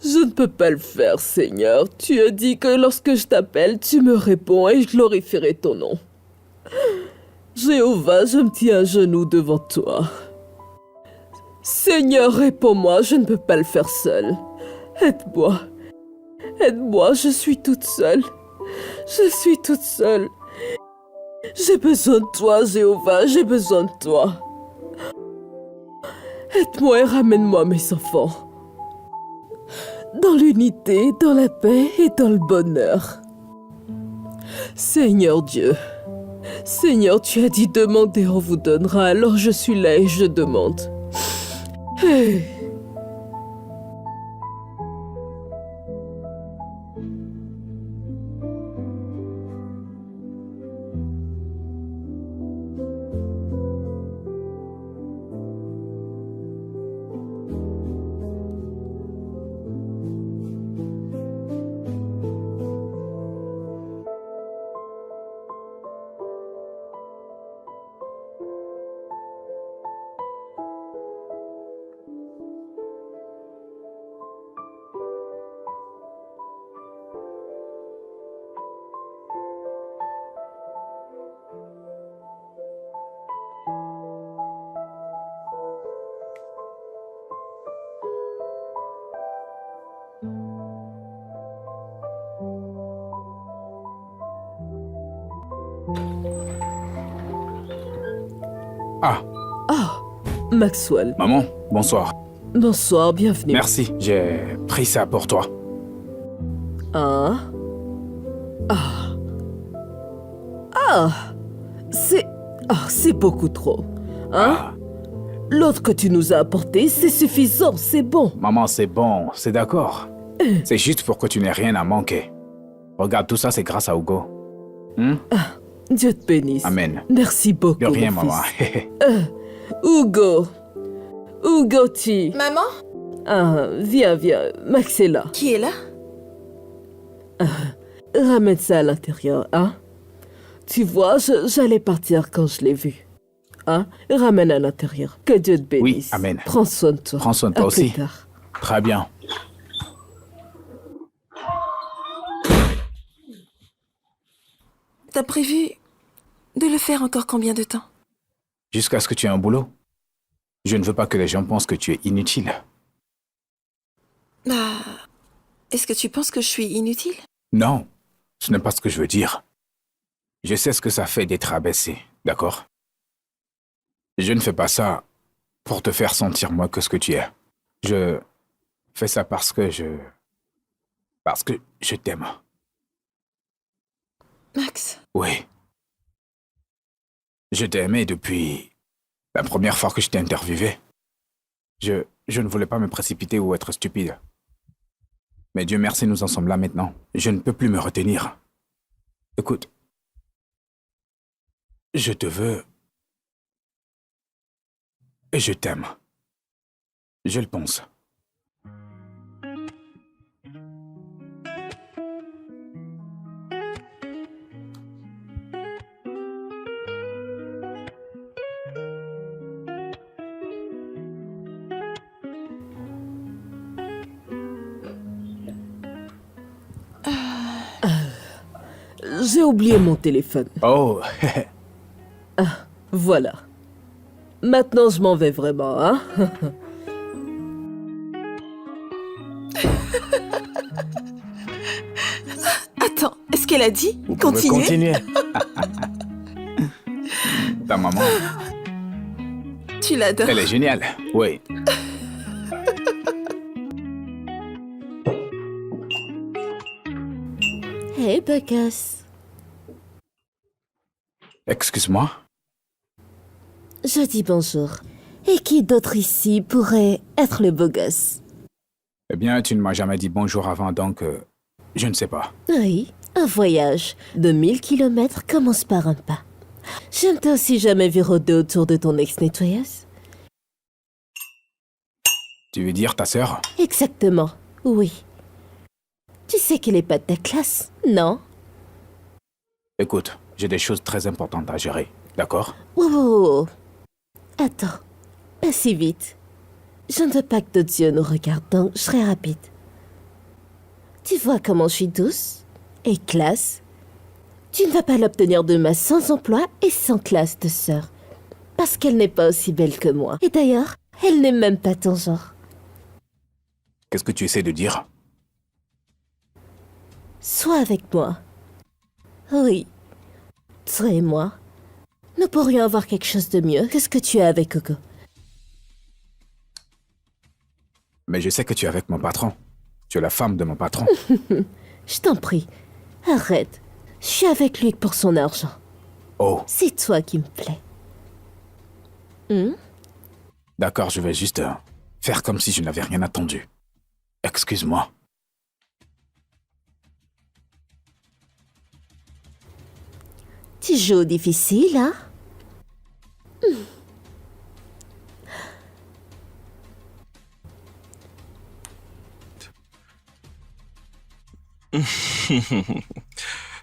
Je ne peux pas le faire, Seigneur. Tu as dit que lorsque je t'appelle, tu me réponds et je glorifierai ton nom. Jéhovah, je me tiens à genoux devant toi. Seigneur, réponds-moi, je ne peux pas le faire seul. Aide-moi. Aide-moi, je suis toute seule. Je suis toute seule. J'ai besoin de toi, Jéhovah, j'ai besoin de toi. Aide-moi et ramène-moi mes enfants. Dans l'unité, dans la paix et dans le bonheur. Seigneur Dieu, Seigneur, tu as dit demander, on vous donnera, alors je suis là et je demande. Hey. Ah, Maxwell, maman, bonsoir. bonsoir, bienvenue. Merci, j'ai pris ça pour toi. Ah. Ah. Ah. C'est... Ah, c'est beaucoup trop. Hein? Ah, L'autre que tu nous as apporté, c'est suffisant, c'est bon. maman, c'est bon, c'est d'accord. C'est juste pour que tu n'aies rien à manquer. Regarde, tout ça, c'est grâce à Hugo. Dieu te bénisse. Amen. Merci beaucoup, De rien, mon maman. fils. Hugo. Hugo, tu... Maman? Ah, viens, Max est là. Qui est là? Ramène ça à l'intérieur, hein? Tu vois, j'allais partir quand je l'ai vu. Hein? Ramène à l'intérieur. Que Dieu te bénisse. amen. Prends soin de toi. Prends soin de toi À aussi. plus tard. Très bien. T'as prévu de le faire encore combien de temps? Jusqu'à ce que tu aies un boulot. Je ne veux pas que les gens pensent que tu es inutile. Bah... Est-ce que tu penses que je suis inutile? Non, ce n'est pas ce que je veux dire. Je sais ce que ça fait d'être abaissé, d'accord? Je ne fais pas ça pour te faire sentir moins que ce que tu es. Je fais ça parce que je t'aime. Max, Oui. Je t'ai aimé depuis la première fois que je t'ai interviewé. Je ne voulais pas me précipiter ou être stupide. Mais Dieu merci, nous en sommes là maintenant. Je ne peux plus me retenir. Écoute, je te veux et je t'aime. Je le pense. J'ai oublié mon téléphone. Oh, Voilà. Maintenant, je m'en vais vraiment, hein? attends, est-ce qu'elle a dit? vous pouvez Continuez? continuer. Ta maman, Tu l'adores. elle est géniale. Oui. Hey, Buckus. Excuse-moi. Je dis bonjour. Et qui d'autre ici pourrait être le beau gosse? Eh bien, tu ne m'as jamais dit bonjour avant, donc je ne sais pas. Oui, un voyage de 1000 kilomètres commence par un pas. Je ne t'ai aussi jamais vu rôder autour de ton ex-nettoyeuse? Tu veux dire ta sœur? Exactement, oui. Tu sais qu'elle est pas de ta classe, non? Écoute, j'ai des choses très importantes à gérer, d'accord? Wow, wow, wow. Attends, pas si vite. Je ne veux pas que d'autres yeux nous regardent, donc je serai rapide. Tu vois comment je suis douce et classe? Tu ne vas pas l'obtenir demain sans emploi et sans classe de sœur. Parce qu'elle n'est pas aussi belle que moi. Et d'ailleurs, elle n'est même pas ton genre. Qu'est-ce que tu essaies de dire? Sois avec moi. Oui, toi et moi, nous pourrions avoir quelque chose de mieux que ce que tu as avec Coco. Mais je sais que tu es avec mon patron. Tu es la femme de mon patron. Je t'en prie, arrête. Je suis avec lui pour son argent. Oh, C'est toi qui me plais. d'accord, je vais juste faire comme si je n'avais rien attendu. Excuse-moi. Tu joues difficile, hein?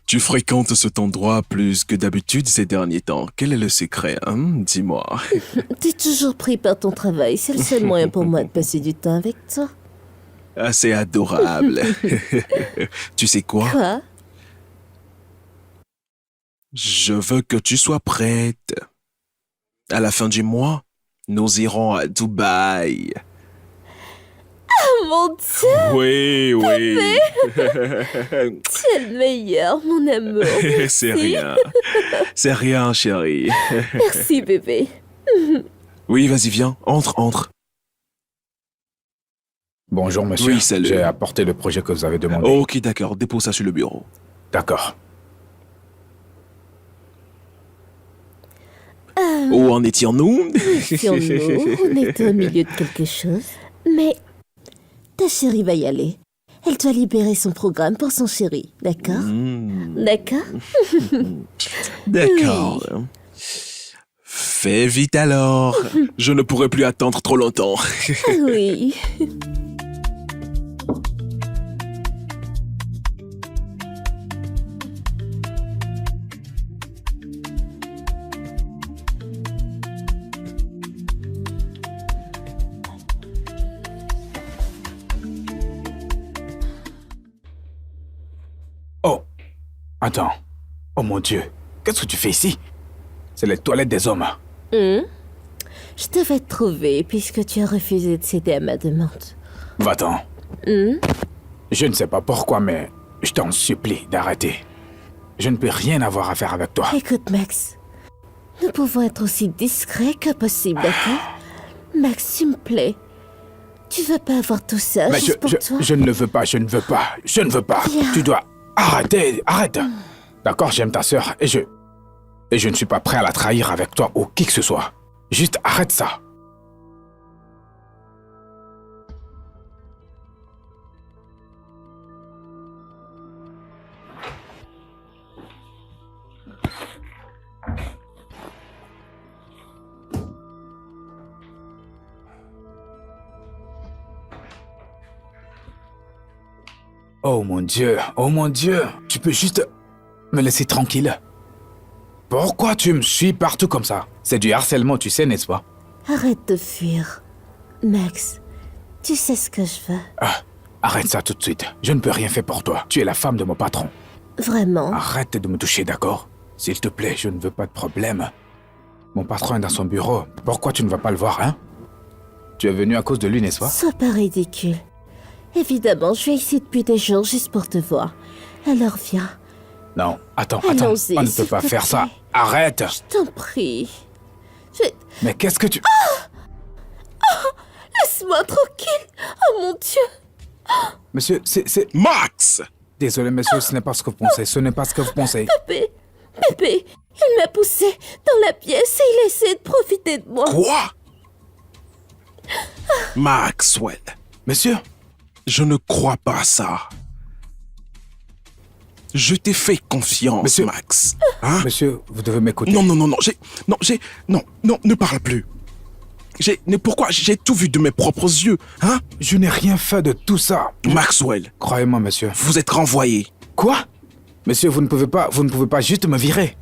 Tu fréquentes cet endroit plus que d'habitude ces derniers temps. Quel est le secret, hein? Dis-moi. T'es toujours pris par ton travail. C'est le seul moyen pour moi de passer du temps avec toi. Ah, c'est adorable. Tu sais quoi? Quoi? Je veux que tu sois prête. À la fin du mois, nous irons à Dubaï. Oh mon Dieu, Oui, oui. tu es le meilleur, mon amour. C'est rien. C'est rien, chérie. Merci, bébé. Oui, vas-y, viens. Entre. Bonjour, monsieur. Oui, salut. J'ai apporté le projet que vous avez demandé. Ok, d'accord. Dépose ça sur le bureau. D'accord. Où en étions-nous? Sur nous, on est au milieu de quelque chose. Mais ta chérie va y aller. Elle doit libérer son programme pour son chéri, d'accord? D'accord? D'accord. Fais vite alors. Je ne pourrai plus attendre trop longtemps. Oui. Oh, attends. Oh mon Dieu, qu'est-ce que tu fais ici? C'est les toilettes des hommes. Je devais te trouver puisque tu as refusé de céder à ma demande. Va-t'en. Je ne sais pas pourquoi, mais je t'en supplie d'arrêter. Je ne peux rien avoir à faire avec toi. Écoute, Max. Nous pouvons être aussi discrets que possible, d'accord? Max, s'il me plaît. Tu veux pas avoir tout ça Mais juste pour toi? je ne le veux pas, je ne veux pas. Je ne veux pas. Viens. Tu dois arrêter, arrête. D'accord, j'aime ta sœur et je ne suis pas prêt à la trahir avec toi ou qui que ce soit. Juste arrête ça. Oh mon Dieu, tu peux juste me laisser tranquille. Pourquoi tu me suis partout comme ça? C'est du harcèlement, tu sais, n'est-ce pas? Arrête de fuir. Max, tu sais ce que je veux. Ah, arrête ça tout de suite. Je ne peux rien faire pour toi. Tu es la femme de mon patron. Vraiment? Arrête de me toucher, d'accord? S'il te plaît, je ne veux pas de problème. Mon patron est dans son bureau. Pourquoi tu ne vas pas le voir, hein? Tu es venu à cause de lui, n'est-ce pas? Sois pas ridicule. Évidemment, je suis ici depuis des jours juste pour te voir. Alors viens, Non, attends. Allons-y, On ne peut s'il pas te faire ça. plaît. Arrête! je t'en prie. Mais qu'est-ce que tu... Laisse-moi tranquille. Oh mon Dieu. Monsieur, c'est... Max! Désolé, monsieur, ce n'est pas ce que vous pensez. Ce n'est pas ce que vous pensez. Bébé, il m'a poussé dans la pièce et il essaie de profiter de moi. Quoi? Maxwell, Monsieur? je ne crois pas à ça. Je t'ai fait confiance, Monsieur- Max. Hein? Monsieur, vous devez m'écouter. Non, ne parle plus. Pourquoi? J'ai tout vu de mes propres yeux, hein? Je n'ai rien fait de tout ça. Maxwell, Croyez-moi, monsieur. vous êtes renvoyé. Quoi? Monsieur, vous ne pouvez pas juste me virer.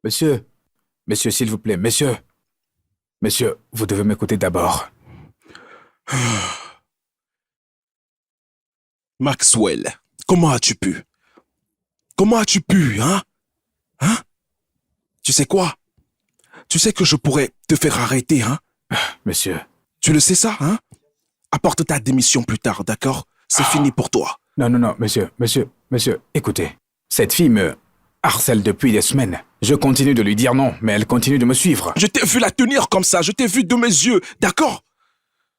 Monsieur! Monsieur, s'il vous plaît, monsieur, vous devez m'écouter d'abord. Maxwell, comment as-tu pu? Hein? Hein? Tu sais quoi? Tu sais que je pourrais te faire arrêter, hein? Monsieur, Tu le sais ça, hein? Apporte ta démission plus tard, d'accord? C'est fini pour toi. non, monsieur, écoutez. Cette fille me harcèle depuis des semaines. Je continue de lui dire non, mais elle continue de me suivre. Je t'ai vu la tenir comme ça, je t'ai vu de mes yeux, d'accord?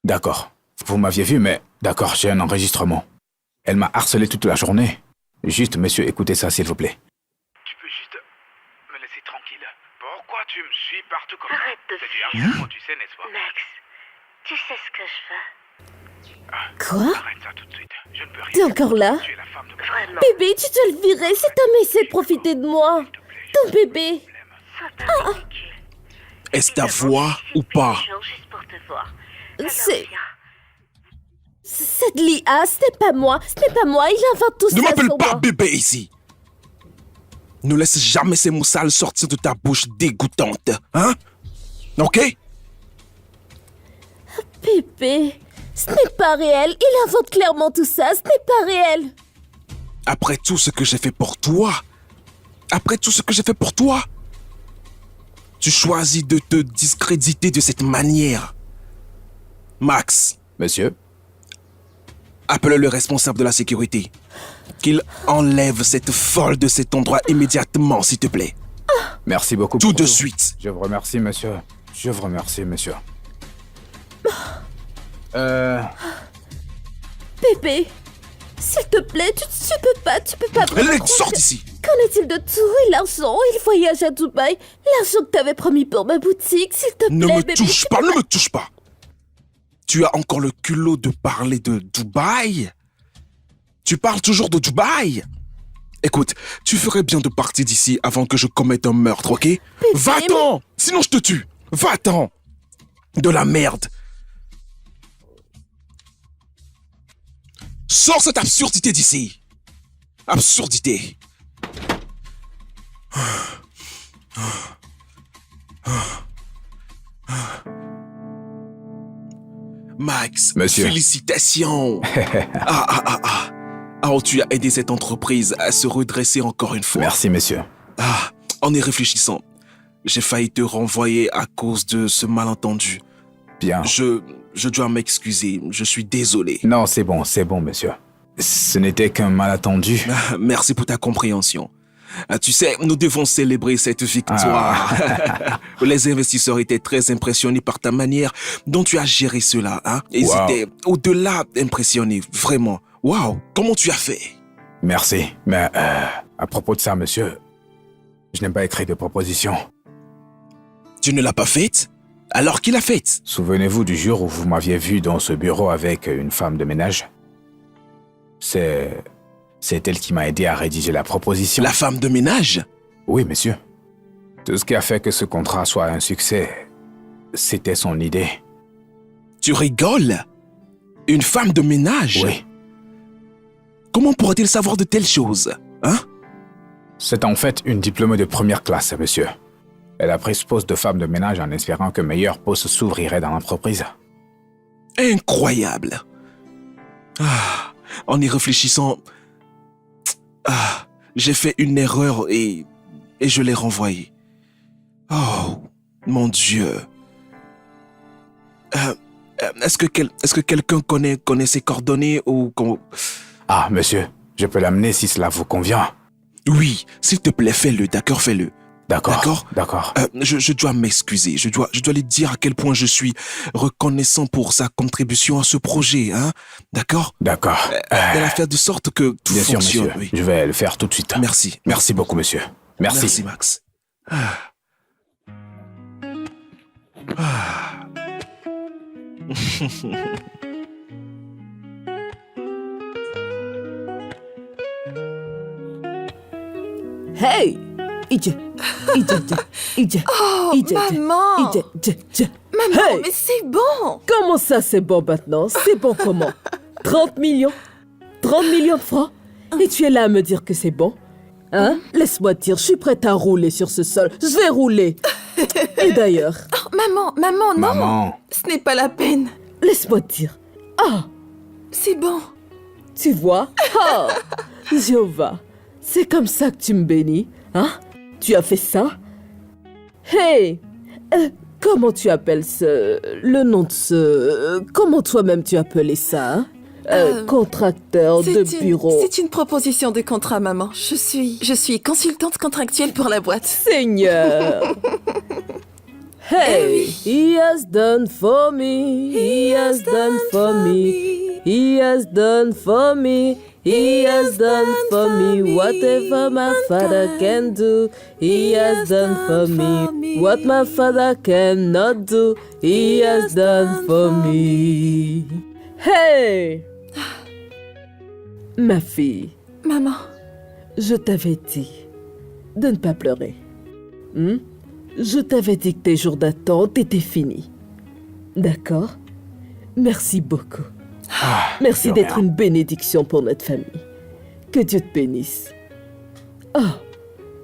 D'accord, vous m'aviez vu, mais d'accord, j'ai un enregistrement. Elle m'a harcelé toute la journée. Juste, monsieur, écoutez ça, s'il vous plaît. Tu peux juste me laisser tranquille. Pourquoi tu me suis partout comme Arrête de C'est du fuir. harcèlement, tu sais, n'est-ce pas? Max, tu sais ce que je veux. Quoi? Arrête ça tout de suite. Je ne peux rien. T'es encore là? Tu es la femme de mon Vraiment? Bébé, tu dois le virer. Cet homme essaie de profiter de moi. Ton bébé. Est-ce ta voix ou pas? C'est de l'IA, ce n'est pas moi. Il invente tout ça Ne m'appelle sur pas moi. bébé ici. Ne laisse jamais ces mots sales sortir de ta bouche dégoûtante, hein? Ok? Pépé, ce n'est pas réel. Il invente clairement tout ça. Ce n'est pas réel. Après tout ce que j'ai fait pour toi, tu choisis de te discréditer de cette manière. Max, Monsieur? appelle le responsable de la sécurité. Qu'il enlève cette folle de cet endroit immédiatement, s'il te plaît. Merci beaucoup. Tout pour de suite. Je vous remercie, monsieur. Je vous remercie, monsieur. Pépé, s'il te plaît, tu peux pas vraiment Allez, trop sors faire- d'ici. Qu'en est-il de tout? Et l'argent? Il voyage à Dubaï. L'argent que t'avais promis pour ma boutique, s'il te plaît, Ne me bébé. touche pas, ne me touche pas. Tu as encore le culot de parler de Dubaï? Tu parles toujours de Dubaï? Écoute, tu ferais bien de partir d'ici avant que je commette un meurtre, ok? Va-t'en! Sinon je te tue! Va-t'en! De la merde! Sors cette absurdité d'ici! Absurdité! Max, Monsieur. félicitations! Oh, tu as aidé cette entreprise à se redresser encore une fois. Merci, monsieur. En y réfléchissant, j'ai failli te renvoyer à cause de ce malentendu. Bien. Je dois m'excuser, je suis désolé. Non, c'est bon, monsieur. Ce n'était qu'un malentendu. Merci pour ta compréhension. Tu sais, nous devons célébrer cette victoire. Les investisseurs étaient très impressionnés par ta manière dont tu as géré cela. Hein? Ils Wow. étaient au-delà impressionnés, vraiment. Waouh, comment tu as fait? Merci. Mais à propos de ça, monsieur, je n'ai pas écrit de proposition. Tu ne l'as pas faite? Alors qui l'a faite? Souvenez-vous du jour où vous m'aviez vu dans ce bureau avec une femme de ménage? C'est elle qui m'a aidé à rédiger la proposition. La femme de ménage? Oui, monsieur. Tout ce qui a fait que ce contrat soit un succès, c'était son idée. Tu rigoles? Une femme de ménage? Oui. Comment pourrait-il savoir de telles choses? Hein? C'est en fait une diplômée de première classe, monsieur. Elle a pris ce poste de femme de ménage en espérant que meilleur poste s'ouvrirait dans l'entreprise. Incroyable. En y réfléchissant, j'ai fait une erreur et je l'ai renvoyée. Oh, mon Dieu. Est-ce que quelqu'un connaît ses coordonnées ou... Ah, monsieur, je peux l'amener si cela vous convient. Oui, s'il te plaît, fais-le, d'accord, fais-le. D'accord, d'accord. Je dois m'excuser, je dois lui dire à quel point je suis reconnaissant pour sa contribution à ce projet, hein? D'accord? D'accord. Elle a fait de sorte que tout Bien sûr, fonctionne. monsieur. Oui. Je vais le faire tout de suite. Merci. Merci beaucoup, monsieur. Merci. Merci, Max. Hey! Maman! Maman, Hey! mais c'est bon! Comment ça, c'est bon maintenant? C'est bon comment? 30 millions? 30 millions de francs? Et tu es là à me dire que c'est bon? Hein? Laisse-moi dire, je suis prête à rouler sur ce sol. Je vais rouler. Et d'ailleurs, Oh, maman, non! Maman. Ce n'est pas la peine. laisse-moi te dire. Ah! C'est bon. Tu vois? Ah! Jéhovah, c'est comme ça que tu me bénis, hein? Tu as fait ça? Hey! Comment tu appelles le nom de ce... comment toi-même tu appelais ça, hein? Contracteur de bureau. C'est une proposition de contrat, maman. Je suis consultante contractuelle pour la boîte. Seigneur! Hey! He has done for me. He has done for me. He has done for me. He has done for me whatever my father can do. He has done for me what my father cannot do. He has done for me. Hey! Ma fille, Maman, je t'avais dit de ne pas pleurer. Je t'avais dit que tes jours d'attente étaient finis. D'accord? Merci beaucoup. Merci de d'être rien. une bénédiction pour notre famille. Que Dieu te bénisse. Oh,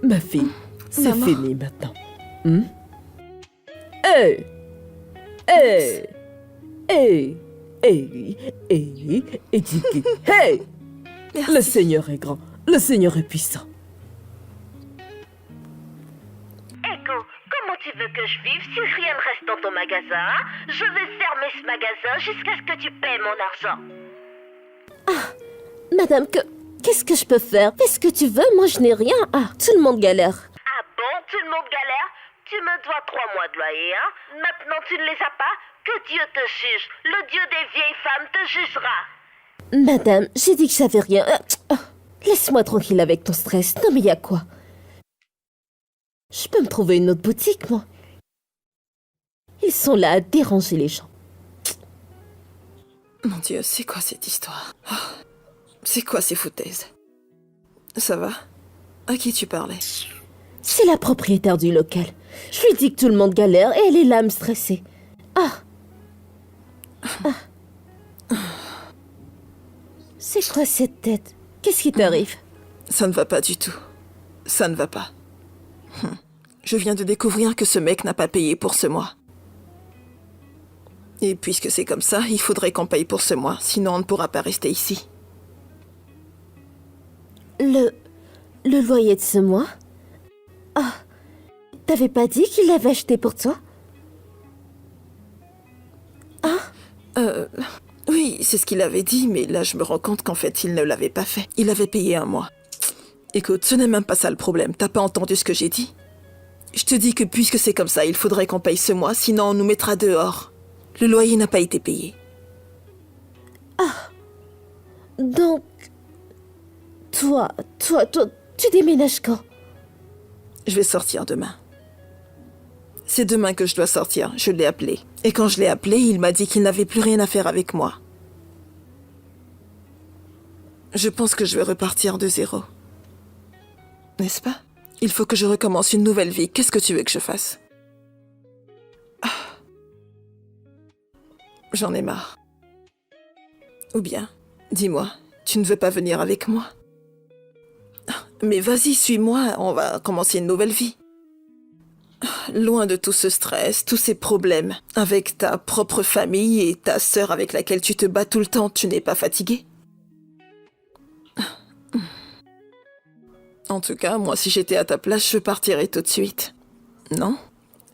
ma fille, c'est Maman. fini maintenant. Hé! Hé! Hé! Hé! Hé! Étiqué! Hé! Merci. Le Seigneur est grand, le Seigneur est puissant. Echo, comment tu veux que je vive si rien ne reste dans ton magasin, hein? Je vais fermer ce magasin jusqu'à ce que tu paies mon argent. Ah, madame, qu'est-ce que je peux faire? Fais ce que tu veux, moi je n'ai rien. Ah, tout le monde galère. Ah bon, tout le monde galère? Tu me dois 3 mois de loyer, hein? Maintenant tu ne les as pas? Que Dieu te juge. Le Dieu des vieilles femmes te jugera. Madame, j'ai dit que j'avais rien. Laisse-moi tranquille avec ton stress. Non mais y a quoi? Je peux me trouver une autre boutique, moi. Ils sont là à déranger les gens. Mon Dieu, c'est quoi cette histoire? Oh, c'est quoi ces foutaises? Ça va? À qui tu parlais? C'est la propriétaire du local. Je lui dis que tout le monde galère et elle est là à me stresser. C'est quoi cette tête? Qu'est-ce qui t'arrive? Ça ne va pas du tout. Ça ne va pas. Je viens de découvrir que ce mec n'a pas payé pour ce mois. Et puisque c'est comme ça, il faudrait qu'on paye pour ce mois, sinon on ne pourra pas rester ici. Le loyer de ce mois? Ah, t'avais pas dit qu'il l'avait acheté pour toi? Oui, c'est ce qu'il avait dit, mais là je me rends compte qu'en fait il ne l'avait pas fait. Il avait payé un mois. Écoute, ce n'est même pas ça le problème, t'as pas entendu ce que j'ai dit? Je te dis que puisque c'est comme ça, il faudrait qu'on paye ce mois, sinon on nous mettra dehors. Le loyer n'a pas été payé. Donc, toi, tu déménages quand? Je vais sortir demain. C'est demain que je dois sortir, je l'ai appelé. Et quand je l'ai appelé, il m'a dit qu'il n'avait plus rien à faire avec moi. Je pense que je vais repartir de zéro. N'est-ce pas? Il faut que je recommence une nouvelle vie. Qu'est-ce que tu veux que je fasse? J'en ai marre. Ou bien, dis-moi, tu ne veux pas venir avec moi? Mais vas-y, suis-moi, on va commencer une nouvelle vie. Loin de tout ce stress, tous ces problèmes, avec ta propre famille et ta sœur avec laquelle tu te bats tout le temps, tu n'es pas fatigué? En tout cas, moi, si j'étais à ta place, je partirais tout de suite. Non?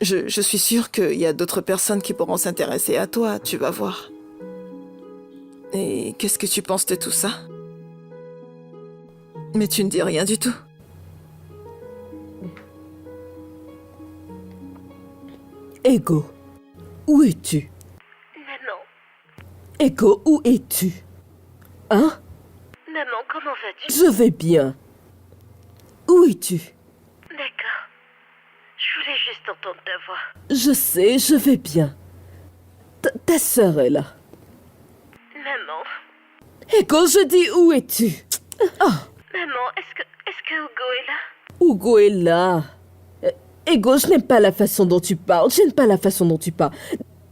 Je suis sûre qu'il y a d'autres personnes qui pourront s'intéresser à toi, tu vas voir. Et qu'est-ce que tu penses de tout ça? Mais tu ne dis rien du tout. Ego, où es-tu? Maman, Ego, où es-tu? Hein? maman, comment vas-tu? Je vais bien. Où es-tu? D'accord. Je voulais juste entendre ta voix. Je sais, je vais bien. Ta sœur est là. Maman, Ego, je dis où es-tu? maman, est-ce que Hugo est là? Hugo est là. Ego, je n'aime pas la façon dont tu parles. Je n'aime pas la façon dont tu parles.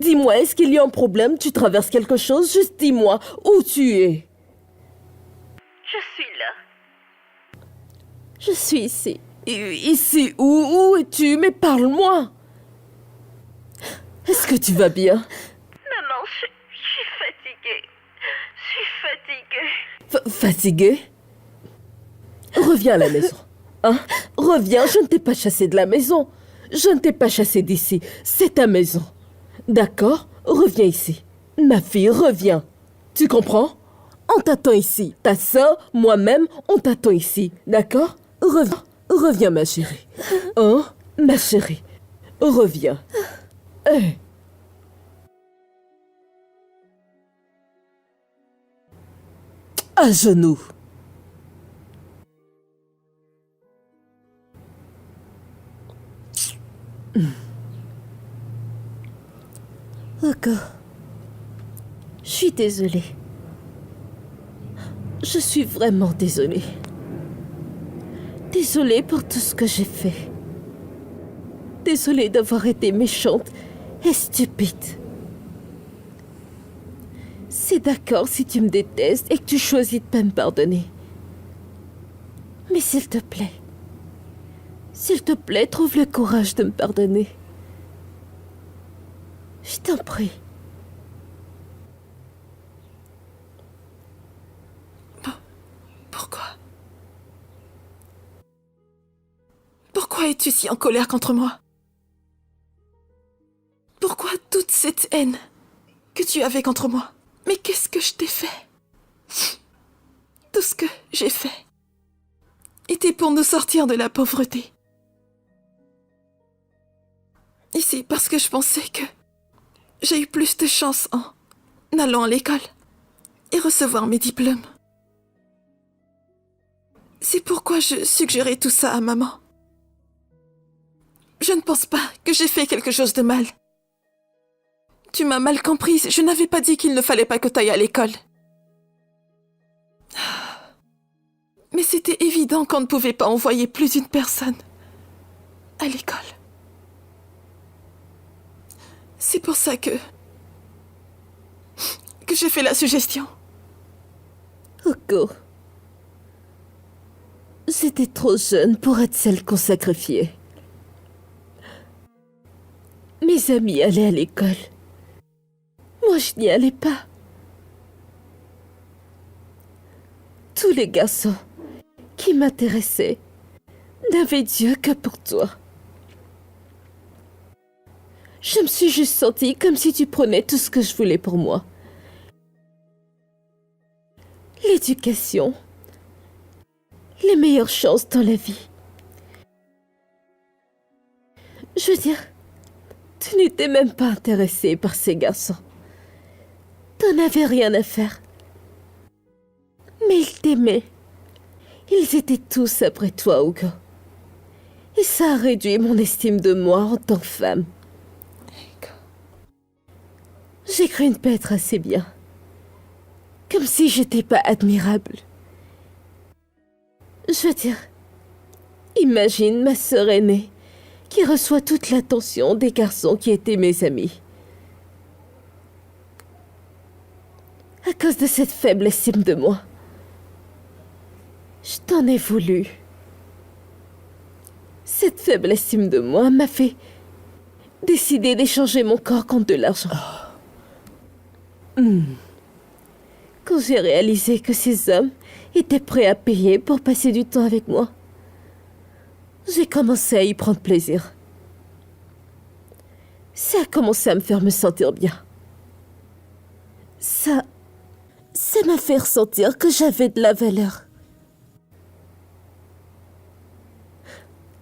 Dis-moi, est-ce qu'il y a un problème? Tu traverses quelque chose? Juste dis-moi où tu es. Je suis là. Je suis ici. Ici, où es-tu? Mais parle-moi. Est-ce que tu vas bien? Maman, je suis fatiguée. Je suis fatiguée. Fatigué? Reviens à la maison. Hein? Reviens, je ne t'ai pas chassé de la maison. Je ne t'ai pas chassé d'ici. C'est ta maison. D'accord? Reviens ici. Ma fille, reviens. Tu comprends? On t'attend ici. Ta sœur, moi-même, on t'attend ici. D'accord? Reviens. Reviens, ma chérie. Hein? Ma chérie. Reviens. Hey. À genoux. Hugo, je suis désolée. Je suis vraiment désolée. Désolée pour tout ce que j'ai fait. Désolée d'avoir été méchante et stupide. C'est d'accord si tu me détestes et que tu choisis de pas me pardonner. Mais s'il te plaît, trouve le courage de me pardonner. Je t'en prie. Pourquoi? Pourquoi es-tu si en colère contre moi? Pourquoi toute cette haine que tu avais contre moi? Mais qu'est-ce que je t'ai fait? Tout ce que j'ai fait était pour nous sortir de la pauvreté. Et c'est parce que je pensais que j'ai eu plus de chance en allant à l'école et recevoir mes diplômes. C'est pourquoi je suggérais tout ça à maman. Je ne pense pas que j'ai fait quelque chose de mal. Tu m'as mal comprise, je n'avais pas dit qu'il ne fallait pas que tu ailles à l'école. Mais c'était évident qu'on ne pouvait pas envoyer plus d'une personne à l'école. C'est pour ça que j'ai fait la suggestion. Oko. J'étais trop jeune pour être celle qu'on sacrifiait. Mes amis allaient à l'école. Moi, je n'y allais pas. Tous les garçons qui m'intéressaient n'avaient Dieu que pour toi. Je me suis juste sentie comme si tu prenais tout ce que je voulais pour moi. L'éducation, les meilleures chances dans la vie. Je veux dire, tu n'étais même pas intéressé par ces garçons. T'en avais rien à faire. Mais ils t'aimaient. Ils étaient tous après toi, Hugo. Et ça a réduit mon estime de moi en tant que femme. J'ai cru ne pas être assez bien. Comme si j'étais pas admirable. Je veux dire, imagine ma sœur aînée qui reçoit toute l'attention des garçons qui étaient mes amis. À cause de cette faible estime de moi. Je t'en ai voulu. Cette faible estime de moi m'a fait décider d'échanger mon corps contre de l'argent. Quand j'ai réalisé que ces hommes étaient prêts à payer pour passer du temps avec moi, j'ai commencé à y prendre plaisir. Ça a commencé à me faire me sentir bien. Ça m'a fait ressentir que j'avais de la valeur.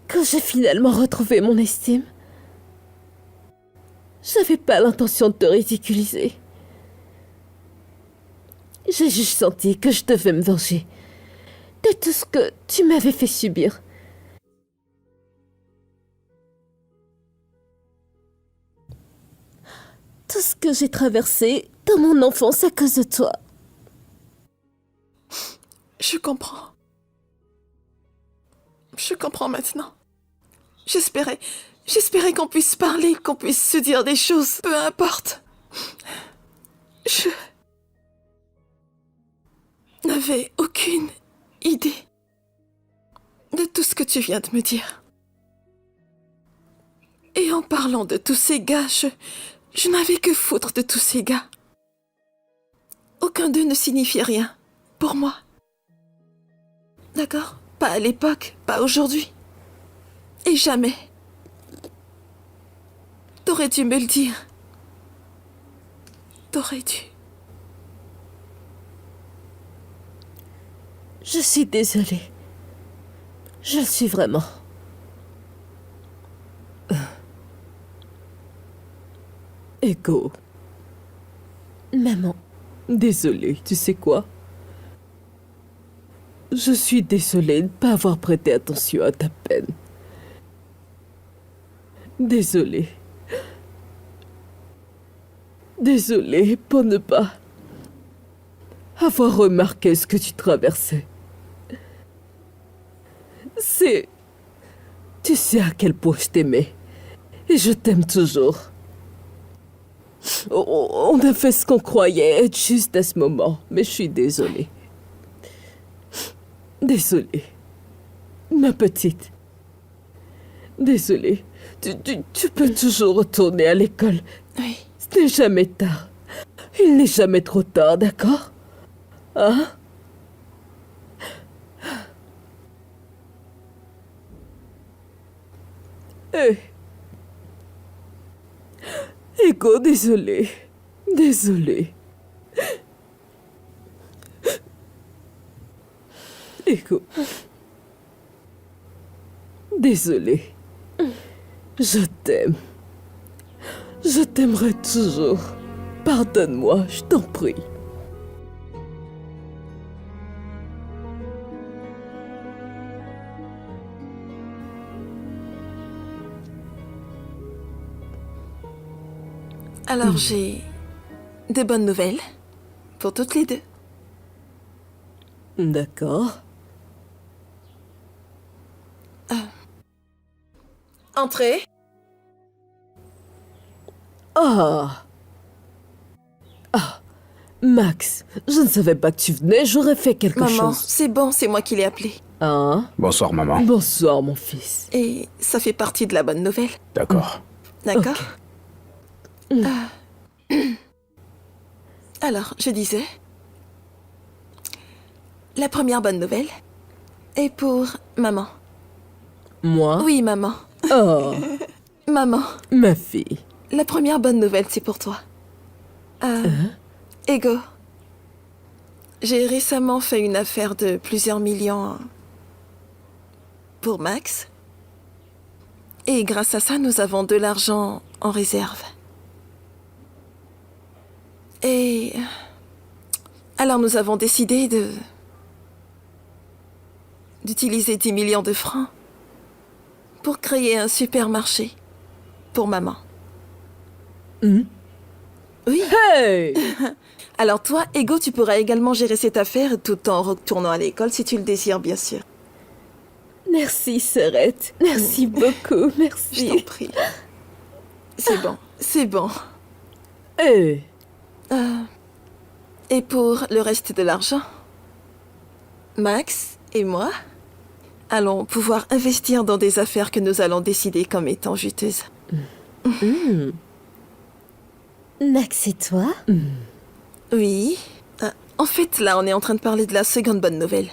Quand j'ai finalement retrouvé mon estime, j'avais pas l'intention de te ridiculiser. J'ai juste senti que je devais me venger de tout ce que tu m'avais fait subir. Tout ce que j'ai traversé dans mon enfance à cause de toi. Je comprends. Je comprends maintenant. J'espérais qu'on puisse parler, qu'on puisse se dire des choses, peu importe. Je n'avais aucune idée de tout ce que tu viens de me dire. Et en parlant de tous ces gars, je n'avais que foutre de tous ces gars. Aucun d'eux ne signifiait rien pour moi. D'accord? Pas à l'époque, pas aujourd'hui. Et jamais. T'aurais dû me le dire. T'aurais dû. Je suis désolée. Je le suis vraiment. Ego, Maman, désolé, tu sais quoi? Je suis désolée de ne pas avoir prêté attention à ta peine. Désolée. Désolée pour ne pas avoir remarqué ce que tu traversais. Tu sais à quel point je t'aimais. Et je t'aime toujours. On a fait ce qu'on croyait être juste à ce moment, mais je suis désolée. Désolée. Ma petite. Désolée. Tu peux toujours retourner à l'école. Oui. n'est jamais tard. Il n'est jamais trop tard, d'accord? Hein? Eh. Ego, désolé. Désolé. Ego. Désolé. Je t'aime. Je t'aimerai toujours. Pardonne-moi, je t'en prie. Alors j'ai des bonnes nouvelles pour toutes les deux. D'accord. Entrez. Ah. Max, je ne savais pas que tu venais, j'aurais fait quelque Maman, chose. c'est bon, c'est moi qui l'ai appelé. Hein? Bonsoir, maman. Bonsoir, mon fils. Et ça fait partie de la bonne nouvelle. D'accord. D'accord. Alors, je disais... La première bonne nouvelle est pour maman. Moi? Oui, maman. Oh, Maman, ma fille. la première bonne nouvelle, c'est pour toi. Ego. J'ai récemment fait une affaire de plusieurs millions pour Max. Et grâce à ça, nous avons de l'argent en réserve. Et... alors nous avons décidé d'utiliser 10 millions de francs pour créer un supermarché pour maman. Oui. Hey! Alors toi, Ego, tu pourras également gérer cette affaire tout en retournant à l'école si tu le désires, bien sûr. Merci, Sœurette. Merci beaucoup, Je merci. t'en prie. C'est bon, c'est bon. Hey! Et pour le reste de l'argent, Max et moi allons pouvoir investir dans des affaires que nous allons décider comme étant juteuses. Max et toi? Oui. En fait, là, on est en train de parler de la seconde bonne nouvelle.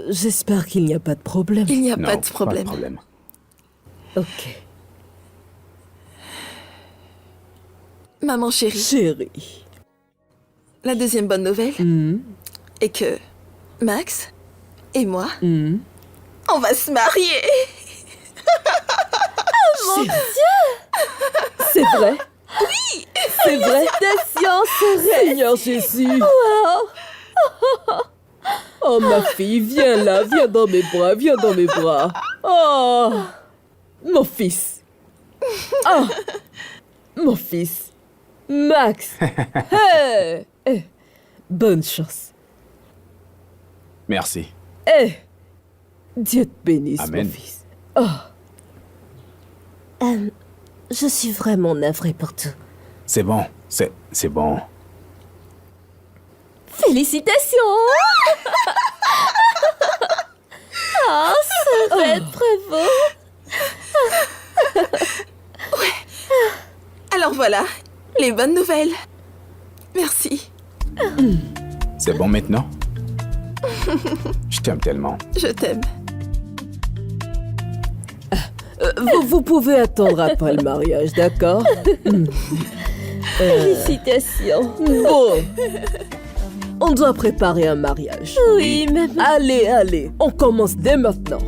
J'espère qu'il n'y a pas de problème. Il n'y a Non, pas de problème. Ok. Maman chérie, Chérie. la deuxième bonne nouvelle est que Max et moi, on va se marier. C'est vrai? Oui! C'est vrai? Des sciences, Seigneur Jésus! Wow! Oh, ma fille, viens là, viens dans mes bras, viens dans mes bras. Oh! Mon fils! Oh! Mon fils! Max! Hey! Eh, bonne chance. Merci. Eh! Dieu te bénisse, Amen. mon fils. Oh! Je suis vraiment navrée pour tout. C'est bon. C'est bon. Félicitations! Ah, Sœurette, bravo! Alors voilà, les bonnes nouvelles. Merci, C'est bon maintenant? Je t'aime tellement. je t'aime. Vous pouvez attendre après le mariage, d'accord? Félicitations! Bon, on doit préparer un mariage. Oui, maman. Allez, allez, on commence dès maintenant.